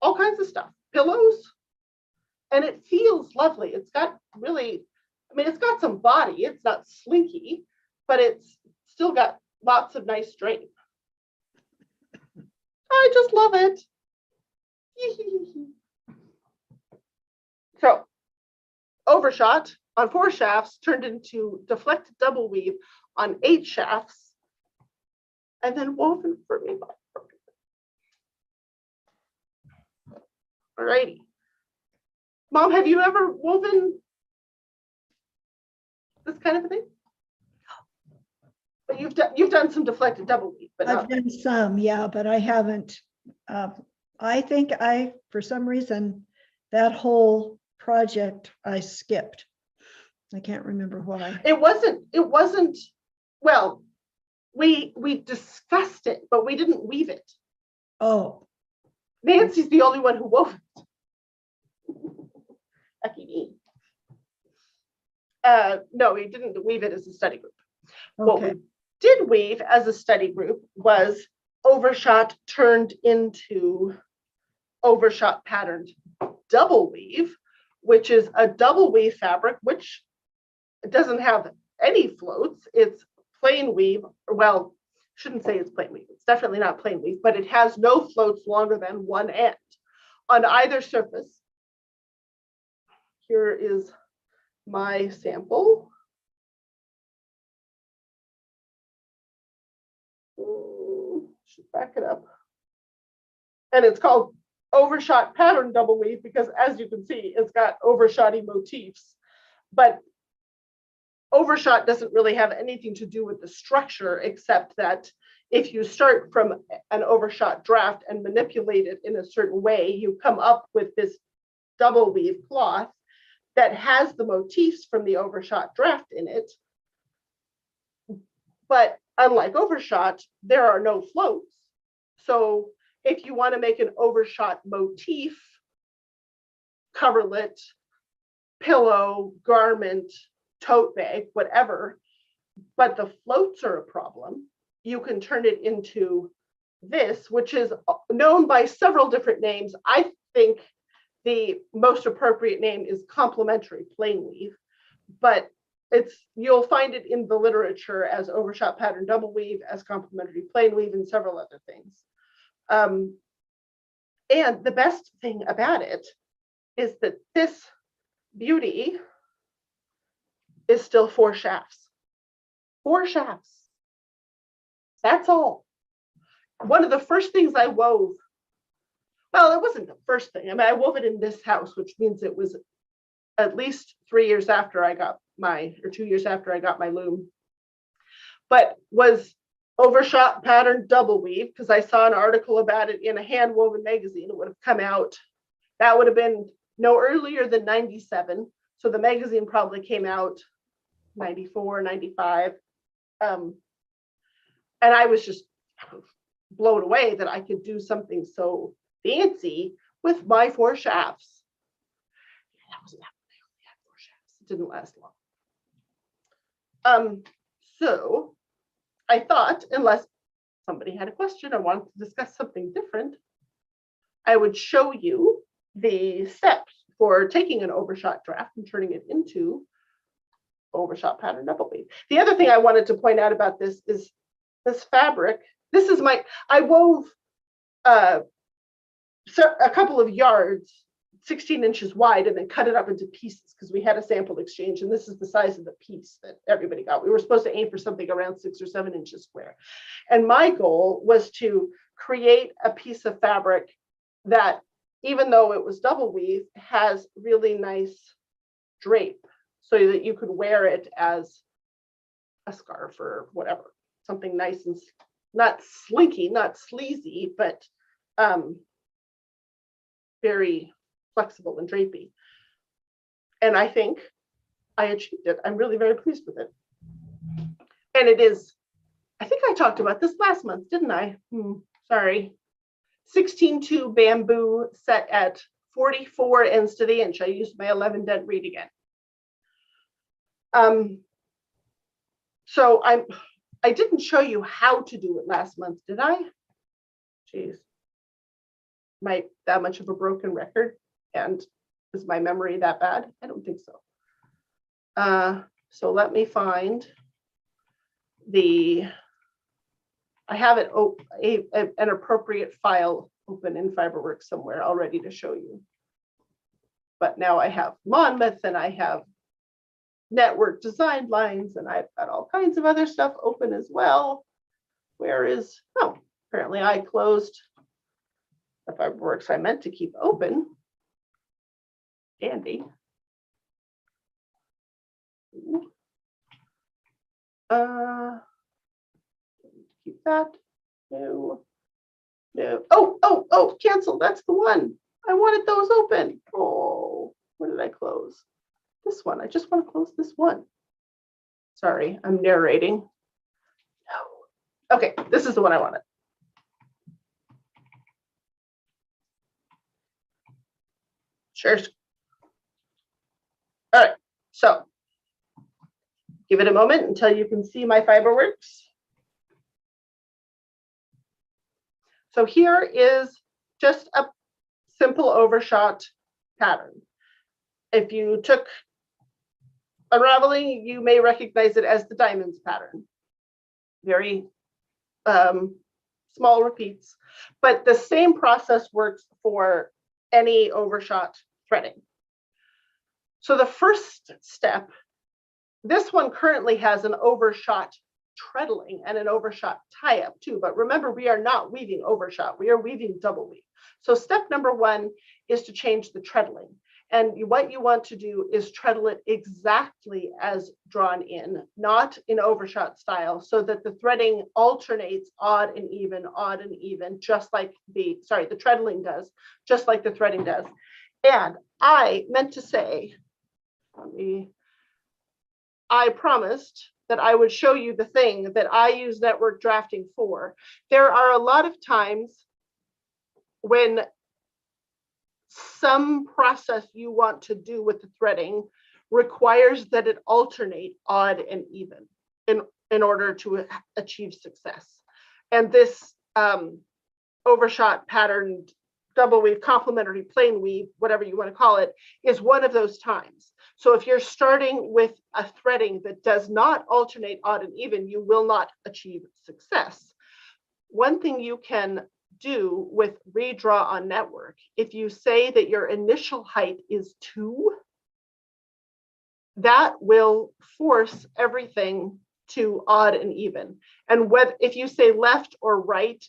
all kinds of stuff, pillows. And it feels lovely. It's got really, it's got some body. It's not slinky, but it's still got lots of nice drape. I just love it. So overshot on 4 shafts turned into deflected double weave on 8 shafts, and then woven for me by. All righty. Mom, have you ever woven this kind of a thing? But you've done some deflected double weave, but I've done some, yeah, but I haven't. I think for some reason, that whole project I skipped. I can't remember why. It wasn't, well, we discussed it, but we didn't weave it. Oh. Nancy's the only one who wove it. Lucky me. No, we didn't weave it as a study group. Okay. What we did weave as a study group was overshot turned into overshot patterned double weave, which is a double weave fabric, which doesn't have any floats. It's plain weave. Well, shouldn't say it's plain weave. It's definitely not plain weave, but it has no floats longer than one end on either surface. Here is my sample. Should back it up. And it's called overshot pattern double weave because, as you can see, it's got overshotty motifs. But overshot doesn't really have anything to do with the structure, except that if you start from an overshot draft and manipulate it in a certain way, you come up with this double weave cloth that has the motifs from the overshot draft in it. But unlike overshot, there are no floats. So if you want to make an overshot motif, coverlet, pillow, garment, tote bag, whatever, but the floats are a problem, you can turn it into this, which is known by several different names. I think the most appropriate name is complementary plain weave, but you'll find it in the literature as overshot pattern double weave, as complementary plain weave, and several other things. And the best thing about it is that this beauty is still 4 shafts. 4 shafts. That's all. One of the first things I wove, well, it wasn't the first thing. I mean, I wove it in this house, which means it was at least 3 years after I got or 2 years after I got my loom, but was overshot pattern double weave, because I saw an article about it in a hand woven magazine. It would have come out, that would have been no earlier than 97. So the magazine probably came out 94, 95. And I was just blown away that I could do something so fancy with my 4 shafts. That wasn't that I only had 4 shafts. It didn't last long. So I thought, unless somebody had a question or wanted to discuss something different, I would show you the steps for taking an overshot draft and turning it into overshot pattern double weave. The other thing I wanted to point out about this is this fabric. This is I wove a couple of yards, 16 inches wide, and then cut it up into pieces because we had a sample exchange, and this is the size of the piece that everybody got. We were supposed to aim for something around 6 or 7 inches square. And my goal was to create a piece of fabric that, even though it was double weave, has really nice drape so that you could wear it as a scarf or whatever, something nice and not slinky, not sleazy, but very flexible and drapey. And I think I achieved it. I'm really very pleased with it. And it is, I think I talked about this last month, didn't I? Sorry. 16-2 bamboo set at 44 ends to the inch. I used my 11 dent reed again. So I didn't show you how to do it last month, did I? Jeez. Am I that much of a broken record? And is my memory that bad? I don't think so. So let me find I have it an appropriate file open in Fiberworks somewhere all ready to show you. But now I have Monmouth and I have network design lines, and I've got all kinds of other stuff open as well. Apparently I closed the Fiberworks I meant to keep open. Andy. Keep that. No. Oh, cancel. That's the one. I wanted those open. Oh, where did I close? This one. I just want to close this one. Sorry, I'm narrating. No. Okay, this is the one I wanted. Sure. All right, so give it a moment until you can see my Fiberworks. So here is just a simple overshot pattern. If you took unraveling, you may recognize it as the diamonds pattern. Very small repeats, but the same process works for any overshot threading. So the first step, this one currently has an overshot treadling and an overshot tie-up too. But remember, we are not weaving overshot, we are weaving double weave. So step number one is to change the treadling. And what you want to do is treadle it exactly as drawn in, not in overshot style, so that the threading alternates odd and even, just like the treadling does, just like the threading does. And I meant to say, I promised that I would show you the thing that I use network drafting for. There are a lot of times when some process you want to do with the threading requires that it alternate odd and even in order to achieve success. And this overshot patterned double weave, complementary plain weave, whatever you want to call it, is one of those times. So if you're starting with a threading that does not alternate odd and even, you will not achieve success. One thing you can do with redraw on network, if you say that your initial height is 2, that will force everything to odd and even. And if you say left or right,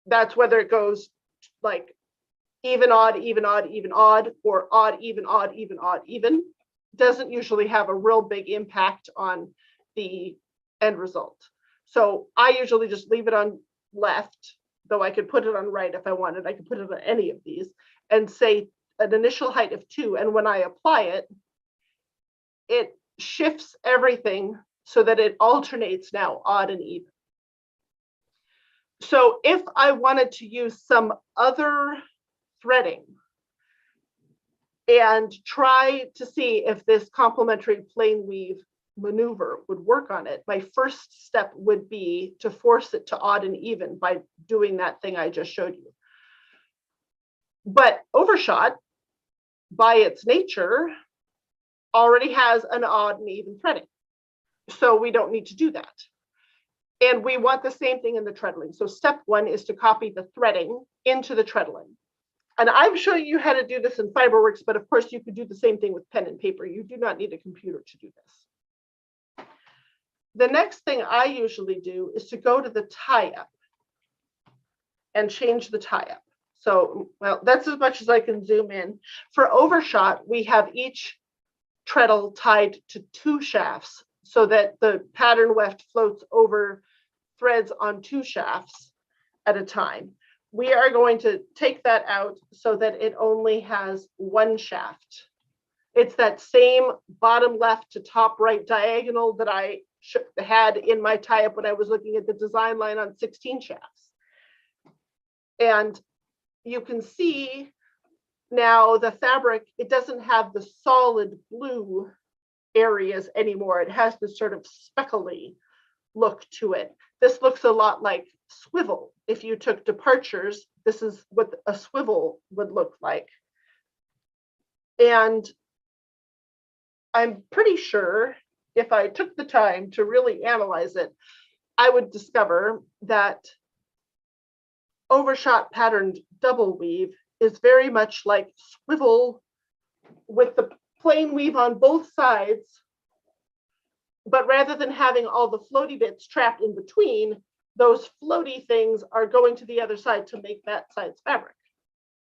that's whether it goes like even odd, or odd, even. Doesn't usually have a real big impact on the end result. So I usually just leave it on left, though I could put it on right if I wanted. I could put it on any of these and say an initial height of 2. And when I apply it, it shifts everything so that it alternates now odd and even. So if I wanted to use some other threading and try to see if this complementary plain weave maneuver would work on it, my first step would be to force it to odd and even by doing that thing I just showed you. But overshot, by its nature, already has an odd and even threading. So we don't need to do that. And we want the same thing in the treadling. So step one is to copy the threading into the treadling. And I'm showing you how to do this in Fiberworks, but of course you could do the same thing with pen and paper. You do not need a computer to do this. The next thing I usually do is to go to the tie-up and change the tie-up. So, well, that's as much as I can zoom in. For overshot, we have each treadle tied to 2 shafts so that the pattern weft floats over threads on 2 shafts at a time. We are going to take that out so that it only has 1 shaft. It's that same bottom left to top right diagonal that I had in my tie-up when I was looking at the design line on 16 shafts. And you can see now the fabric, it doesn't have the solid blue areas anymore. It has this sort of speckly look to it. This looks a lot like swivel. If you took departures, this is what a swivel would look like. And I'm pretty sure if I took the time to really analyze it, I would discover that overshot patterned double weave is very much like swivel with the plain weave on both sides, but rather than having all the floaty bits trapped in between, those floaty things are going to the other side to make that side's fabric.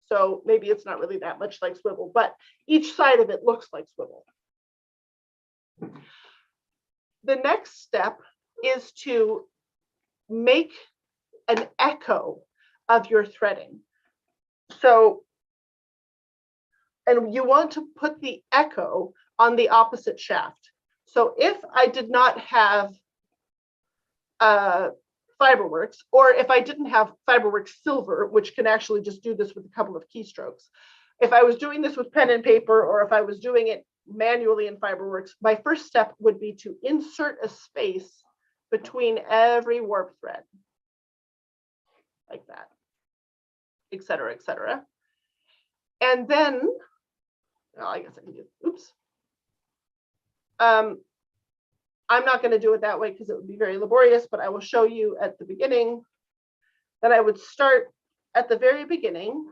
So maybe it's not really that much like swivel, but each side of it looks like swivel. The next step is to make an echo of your threading. So, and you want to put the echo on the opposite shaft. So if I did not have Fiberworks, or if I didn't have Fiberworks Silver, which can actually just do this with a couple of keystrokes, if I was doing this with pen and paper, or if I was doing it manually in Fiberworks, my first step would be to insert a space between every warp thread, like that, et cetera, et cetera. And then, well, I guess I can do, oops. I'm not going to do it that way because it would be very laborious, but I will show you at the beginning that I would start at the very beginning.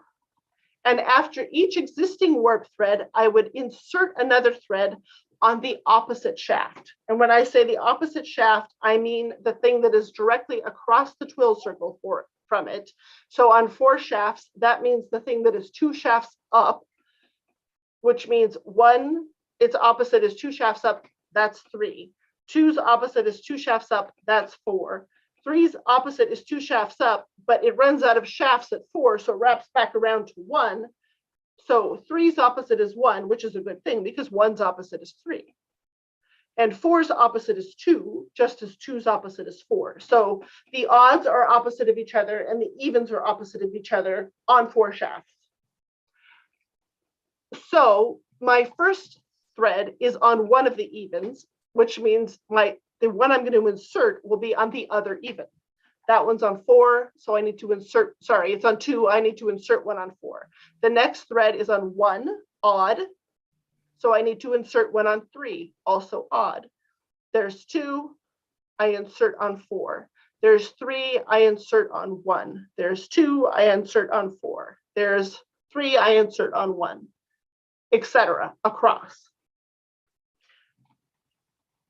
And after each existing warp thread, I would insert another thread on the opposite shaft. And when I say the opposite shaft, I mean the thing that is directly across the twill circle from it. So on 4 shafts, that means the thing that is 2 shafts up, which means 1, its opposite is 2 shafts up, that's 3. 2's opposite is 2 shafts up, that's 4. 3's opposite is 2 shafts up, but it runs out of shafts at 4, so it wraps back around to 1. So 3's opposite is 1, which is a good thing because 1's opposite is 3. And 4's opposite is 2, just as 2's opposite is 4. So the odds are opposite of each other and the evens are opposite of each other on 4 shafts. So my first thread is on one of the evens, which means the one I'm going to insert will be on the other even. That one's on 4, so I need to insert, sorry, it's on 2, I need to insert one on 4. The next thread is on 1, odd, so I need to insert one on 3, also odd. There's 2, I insert on 4. There's 3, I insert on 1. There's 2, I insert on 4. There's 3, I insert on 1, etc. across.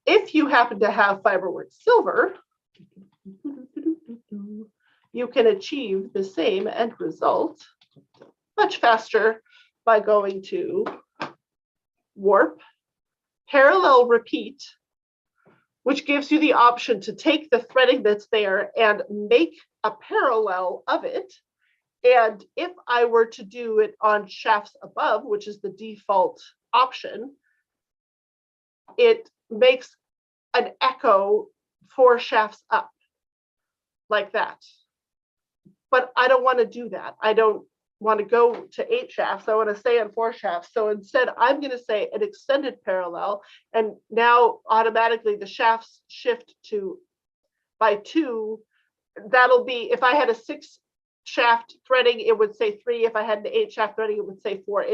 If you happen to have fiberwork silver, you can achieve the same end result much faster by going to warp, parallel repeat, which gives you the option to take the threading that's there and make a parallel of it. And if I were to do it on shafts above, which is the default option, it makes an echo 4 shafts up like that. But I don't want to do that. I don't want to go to 8 shafts. I want to stay on 4 shafts. So instead, I'm going to say an extended parallel. And now automatically the shafts shift to by 2. That'll be, if I had a 6 shaft threading, it would say 3. If I had an 8 shaft threading, it would say 4.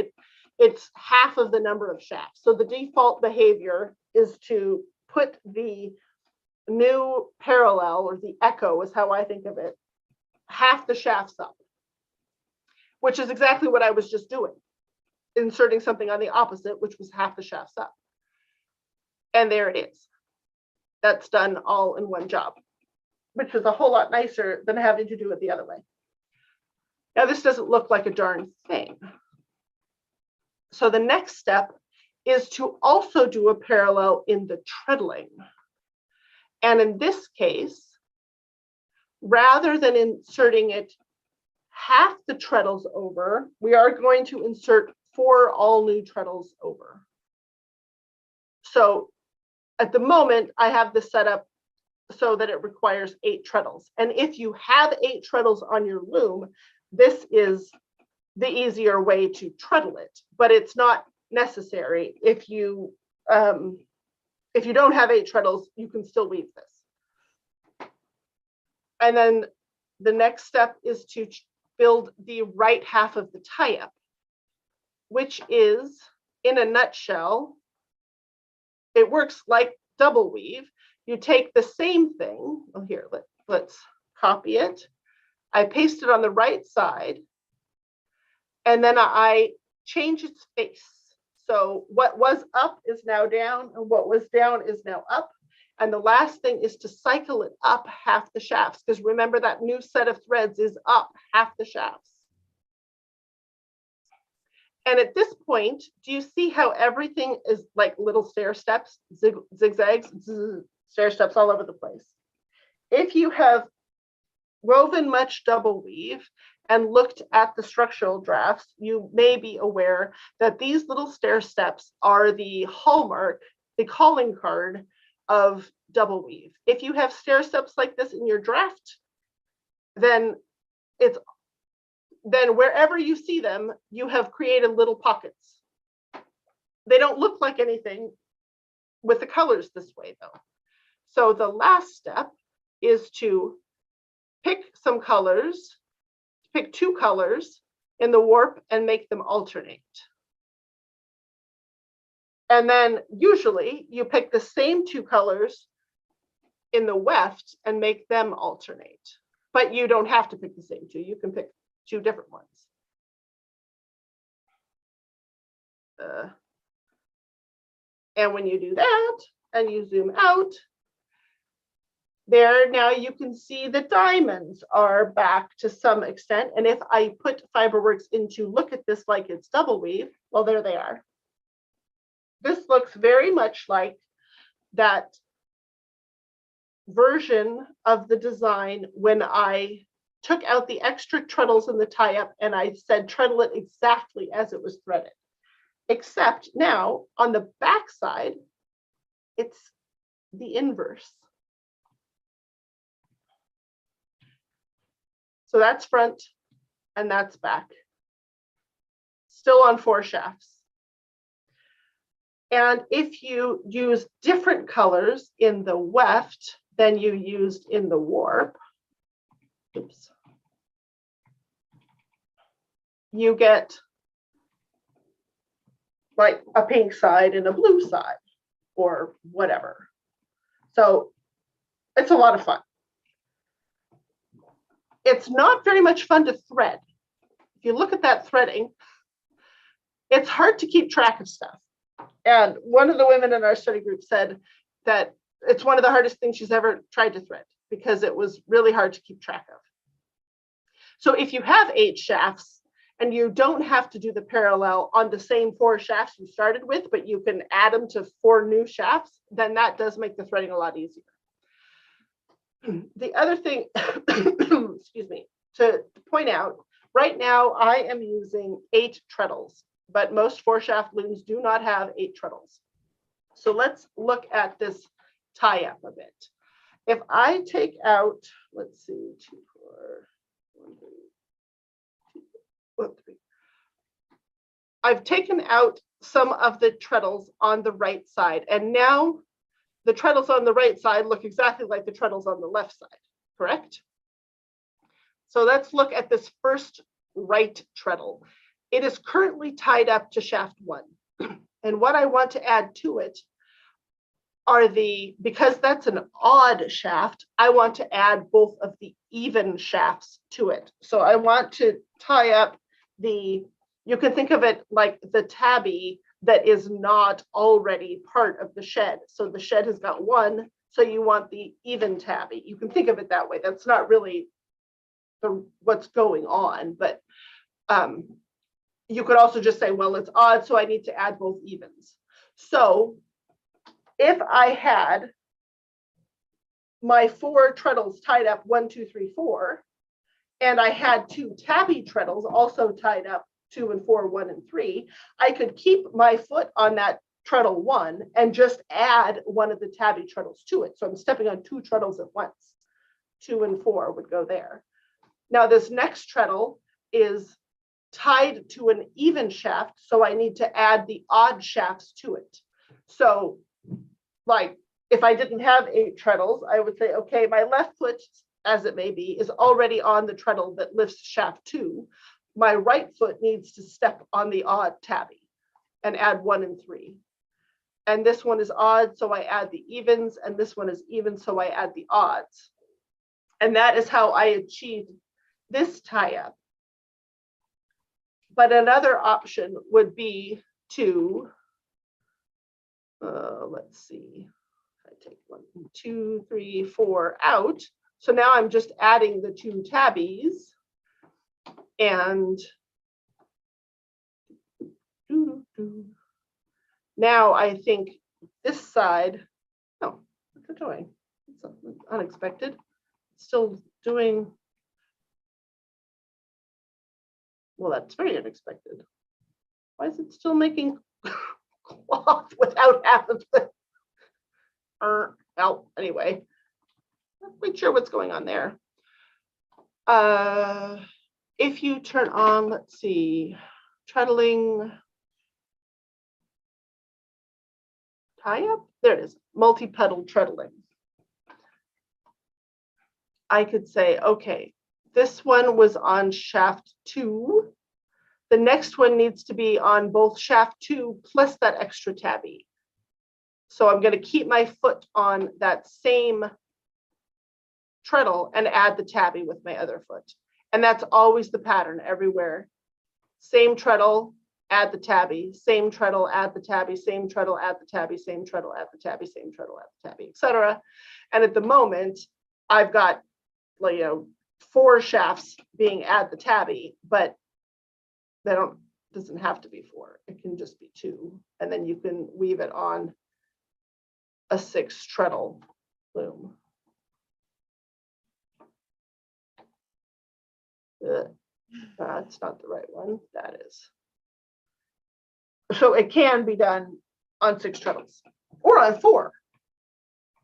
It's half of the number of shafts. So the default behavior is to put the new parallel, or the echo is how I think of it, half the shafts up, which is exactly what I was just doing, inserting something on the opposite, which was half the shafts up. And there it is. That's done all in one job, which is a whole lot nicer than having to do it the other way. Now, this doesn't look like a darn thing. So the next step is to also do a parallel in the treadling. And in this case, rather than inserting it half the treadles over, we are going to insert 4 all new treadles over. So at the moment, I have this set up so that it requires 8 treadles. And if you have 8 treadles on your loom, this is the easier way to treadle it, but it's not necessary. If you don't have 8 treadles, you can still weave this. And then the next step is to build the right half of the tie-up, which is, in a nutshell, it works like double weave. You take the same thing. Oh, here, let's copy it. I paste it on the right side, and then I change its face. So what was up is now down, and what was down is now up. And the last thing is to cycle it up half the shafts, because remember that new set of threads is up half the shafts. And at this point, do you see how everything is like little stair steps, zigzags, stair steps all over the place? If you have woven much double weave and looked at the structural drafts, you may be aware that these little stair steps are the hallmark, the calling card of double weave. If you have stair steps like this in your draft, then wherever you see them, you have created little pockets. They don't look like anything with the colors this way, though. So the last step is to pick some colors, pick 2 colors in the warp and make them alternate. And then usually you pick the same 2 colors in the weft and make them alternate. But you don't have to pick the same 2. You can pick 2 different ones. And when you do that and you zoom out, there now you can see the diamonds are back to some extent. And if I put Fiberworks into look at this like it's double weave, well, there they are. This looks very much like that version of the design when I took out the extra treadles in the tie-up and I said treadle it exactly as it was threaded. Except now on the back side, it's the inverse. So that's front and that's back. Still on 4 shafts. And if you use different colors in the weft than you used in the warp, oops, you get like a pink side and a blue side or whatever. So it's a lot of fun. It's not very much fun to thread. If you look at that threading, it's hard to keep track of stuff. And one of the women in our study group said that it's one of the hardest things she's ever tried to thread because it was really hard to keep track of. So if you have 8 shafts and you don't have to do the parallel on the same 4 shafts you started with, but you can add them to 4 new shafts, then that does make the threading a lot easier. The other thing, excuse me, to point out, right now I am using 8 treadles, but most 4-shaft looms do not have 8 treadles. So let's look at this tie-up a bit. If I take out, let's see, 2, 4, 1, 3, 2, 1, 3. I've taken out some of the treadles on the right side, and now the treadles on the right side look exactly like the treadles on the left side, correct? So let's look at this first right treadle. It is currently tied up to shaft 1. And what I want to add to it are because that's an odd shaft, I want to add both of the even shafts to it. So I want to tie up you can think of it like the tabby that is not already part of the shed. So the shed has got 1, so you want the even tabby. You can think of it that way. That's not really what's going on, but you could also just say, well, it's odd, so I need to add both evens. So if I had my 4 treadles tied up 1, 2, 3, 4, and I had 2 tabby treadles also tied up 2 and 4, 1 and 3, I could keep my foot on that treadle 1 and just add one of the tabby treadles to it. So I'm stepping on 2 treadles at once. 2 and 4 would go there. Now this next treadle is tied to an even shaft, so I need to add the odd shafts to it. So like if I didn't have 8 treadles, I would say, okay, my left foot, as it may be, is already on the treadle that lifts shaft 2. My right foot needs to step on the odd tabby and add 1 and 3. And this one is odd, so I add the evens, and this one is even, so I add the odds. And that is how I achieved this tie-up. But another option would be to, let's see, I take 1, 2, 3, 4 out. So now I'm just adding the 2 tabbies. And now I think this side, oh, what's it doing? It's unexpected. It's still doing, well, that's very unexpected. Why is it still making cloth without half of the, well, anyway, not quite sure what's going on there. If you turn on, let's see, treadling, tie-up, there it is, multi-pedal treadling. I could say, okay, this one was on shaft 2. The next one needs to be on both shaft 2 plus that extra tabby. So I'm going to keep my foot on that same treadle and add the tabby with my other foot. And that's always the pattern everywhere. Same treadle, add the tabby, same treadle, add the tabby, same treadle, add the tabby, same treadle, add the tabby, same treadle, add the tabby, etc. And at the moment, I've got, like, 4 shafts being add the tabby, but they doesn't have to be 4. It can just be 2, and then you can weave it on a 6 treadle loom. That's not the right one. That is. So it can be done on 6 treadles or on 4.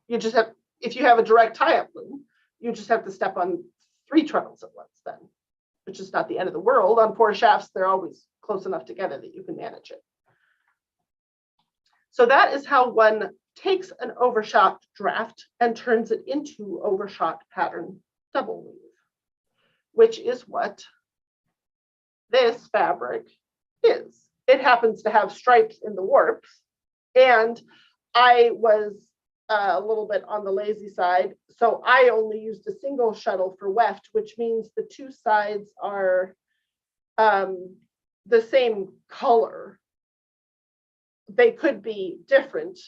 You just have, if you have a direct tie-up loom, you just have to step on 3 treadles at once then, which is not the end of the world. On 4 shafts, they're always close enough together that you can manage it. So that is how one takes an overshot draft and turns it into overshot pattern double weave, which is what this fabric is. It happens to have stripes in the warps, and I was a little bit on the lazy side, so I only used a single shuttle for weft, which means the 2 sides are the same color. They could be different,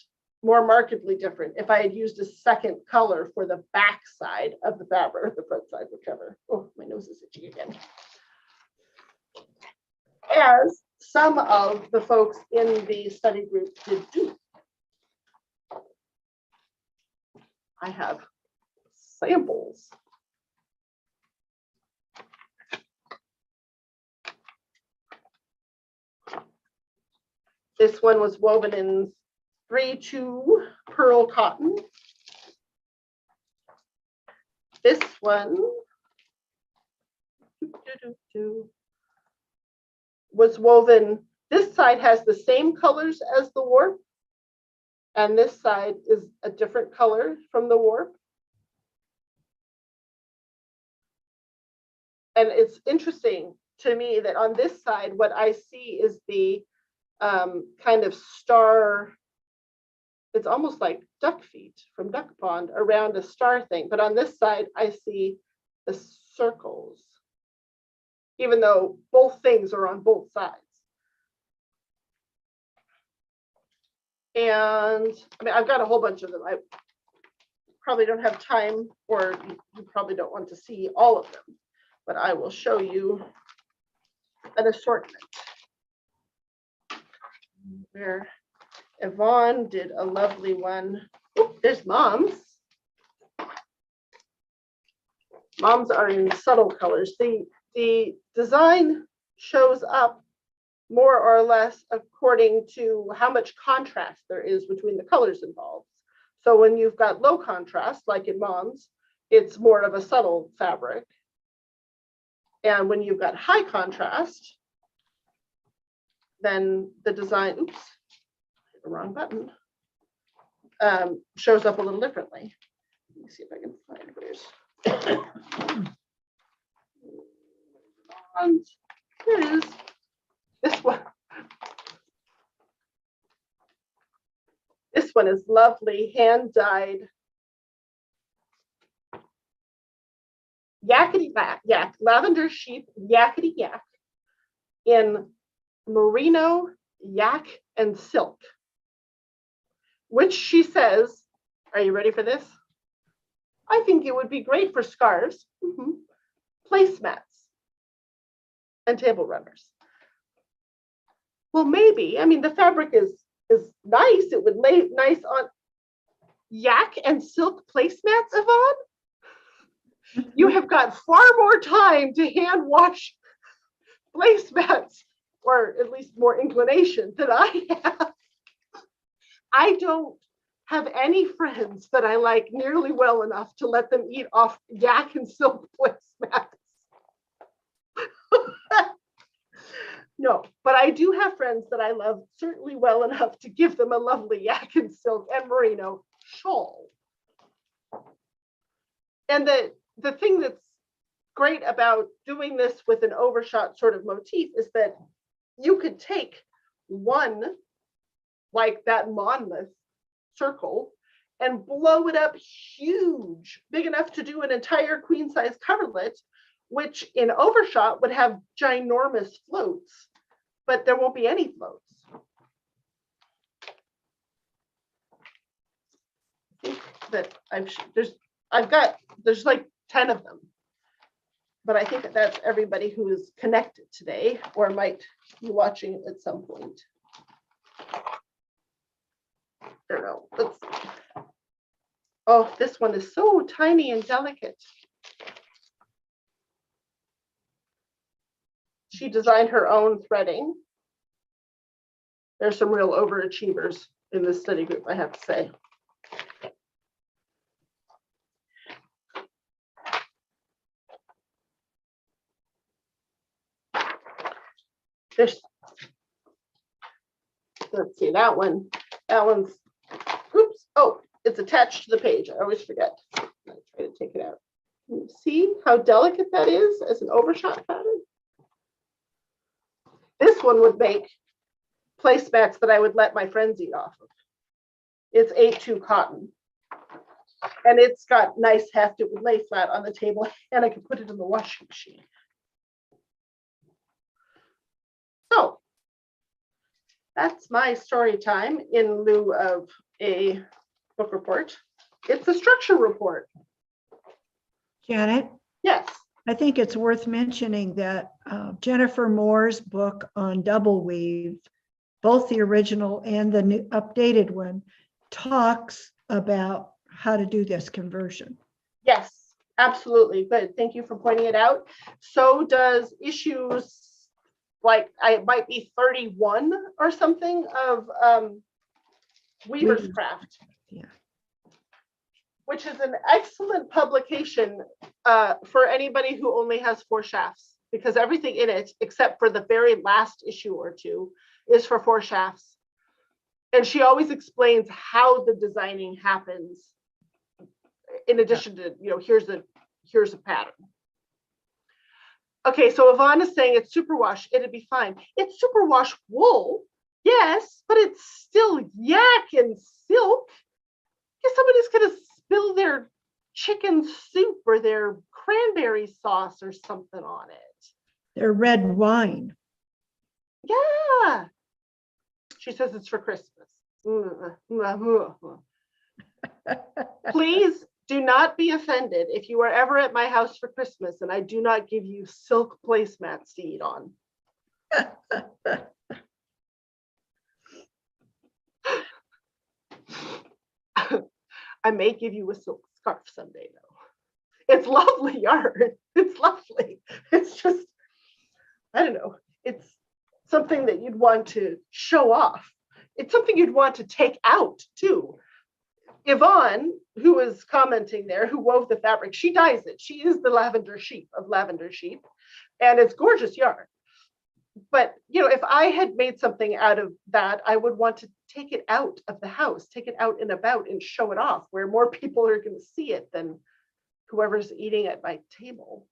more markedly different, if I had used a second color for the back side of the fabric, or the front side, whichever. Oh, my nose is itchy again. As some of the folks in the study group did do. I have samples. This one was woven in 3/2 pearl cotton. This one was woven, this side has the same colors as the warp, and this side is a different color from the warp. And it's interesting to me that on this side, what I see is the kind of star, it's almost like duck feet from Duck Pond around a star thing. But on this side, I see the circles, even though both things are on both sides. And I mean, I've got a whole bunch of them. I probably don't have time, or you probably don't want to see all of them, but I will show you an assortment where Yvonne did a lovely one. Oh, there's Mom's. Mom's are in subtle colors. The design shows up more or less according to how much contrast there is between the colors involved. So when you've got low contrast, like in Mom's, it's more of a subtle fabric. And when you've got high contrast, then the design, oops, hit the wrong button, shows up a little differently. Let me see if I can find where's. Here it is. This one. This one is lovely, hand-dyed. Yakety yak, lavender sheep, yakety yak in merino, yak, and silk, which she says, are you ready for this? I think it would be great for scarves, placemats, and table runners. Well, maybe. I mean, the fabric is nice. It would lay nice on yak and silk placemats, Yvonne. You have got far more time to hand wash placemats, or at least more inclination than I have. I don't have any friends that I like nearly well enough to let them eat off yak and silk placemats. No, but I do have friends that I love certainly well enough to give them a lovely yak and silk and merino shawl. And the thing that's great about doing this with an overshot sort of motif is that you could take one, like that monmouth circle, and blow it up huge, big enough to do an entire queen size coverlet, which in overshot would have ginormous floats. but there won't be any floats. I think that there's like 10 of them, but I think that's everybody who is connected today or might be watching it at some point. I don't know. Oh, this one is so tiny and delicate. She designed her own threading. There's some real overachievers in this study group, I have to say. Let's see, that one's, oops, oh, it's attached to the page. I always forget. I try to take it out. Can you see how delicate that is as an overshot pattern? This one would make placemats that I would let my friends eat off of. It's 8-2 cotton. And it's got nice heft. It would lay flat on the table and I could put it in the washing machine. So that's my story time in lieu of a book report. It's a structure report. Janet, Yes. I think it's worth mentioning that Jennifer Moore's book on double weave, both the original and the new updated one, talks about how to do this conversion. Yes, absolutely. Good. Thank you for pointing it out. So does issues like it might be 31 or something of Weaver's Craft. Yeah. Which is an excellent publication for anybody who only has 4 shafts, because everything in it, except for the very last issue or two, is for 4 shafts. And she always explains how the designing happens. In addition to, here's a pattern. Okay, so Yvonne is saying it's superwash, it'd be fine. It's superwash wool, yes, but it's still yak and silk. If somebody's gonna spill their chicken soup or their cranberry sauce or something on it. Their red wine. Yeah. She says it's for Christmas. Please do not be offended if you are ever at my house for Christmas and I do not give you silk placemats to eat on. I may give you a silk scarf someday, though. It's lovely yarn. It's lovely. It's just, I don't know. It's something that you'd want to show off. It's something you'd want to take out, too. Yvonne, who is commenting there, who wove the fabric, she dyes it. She is the lavender sheep of Lavender Sheep, and it's gorgeous yarn. But, if I had made something out of that, I would want to take it out of the house, take it out and about and show it off where more people are going to see it than whoever's eating at my table.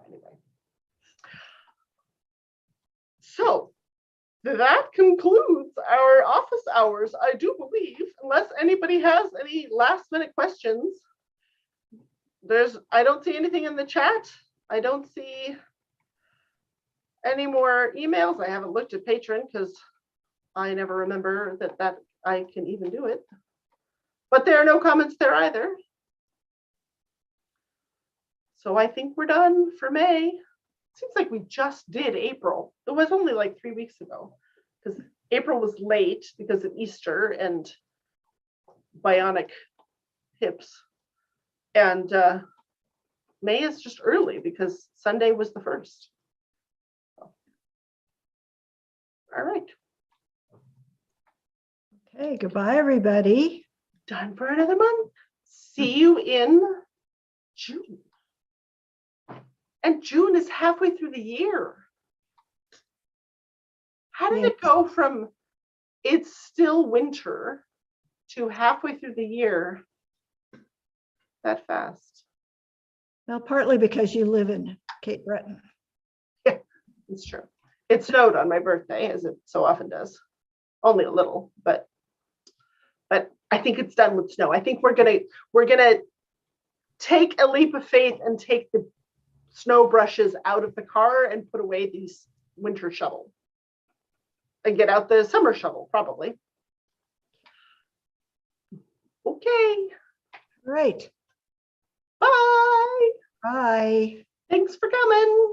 Anyway. So that concludes our office hours, I do believe, unless anybody has any last minute questions. I don't see anything in the chat. I don't see any more emails. I haven't looked at Patreon because I never remember that I can even do it. But there are no comments there either. So I think we're done for May. Seems like we just did April. It was only like 3 weeks ago because April was late because of Easter and bionic hips. And May is just early because Sunday was the 1st. All right. Okay, goodbye, everybody. Done for another month. See you in June. And June is halfway through the year. How did it go from it's still winter to halfway through the year that fast? Well, partly because you live in Cape Breton. Yeah, it's true. It snowed on my birthday, as it so often does. Only a little, but I think it's done with snow. I think we're gonna take a leap of faith and take the snow brushes out of the car and put away these winter shovel. And get out the summer shovel, probably. Okay, Right. bye. Bye. Thanks for coming.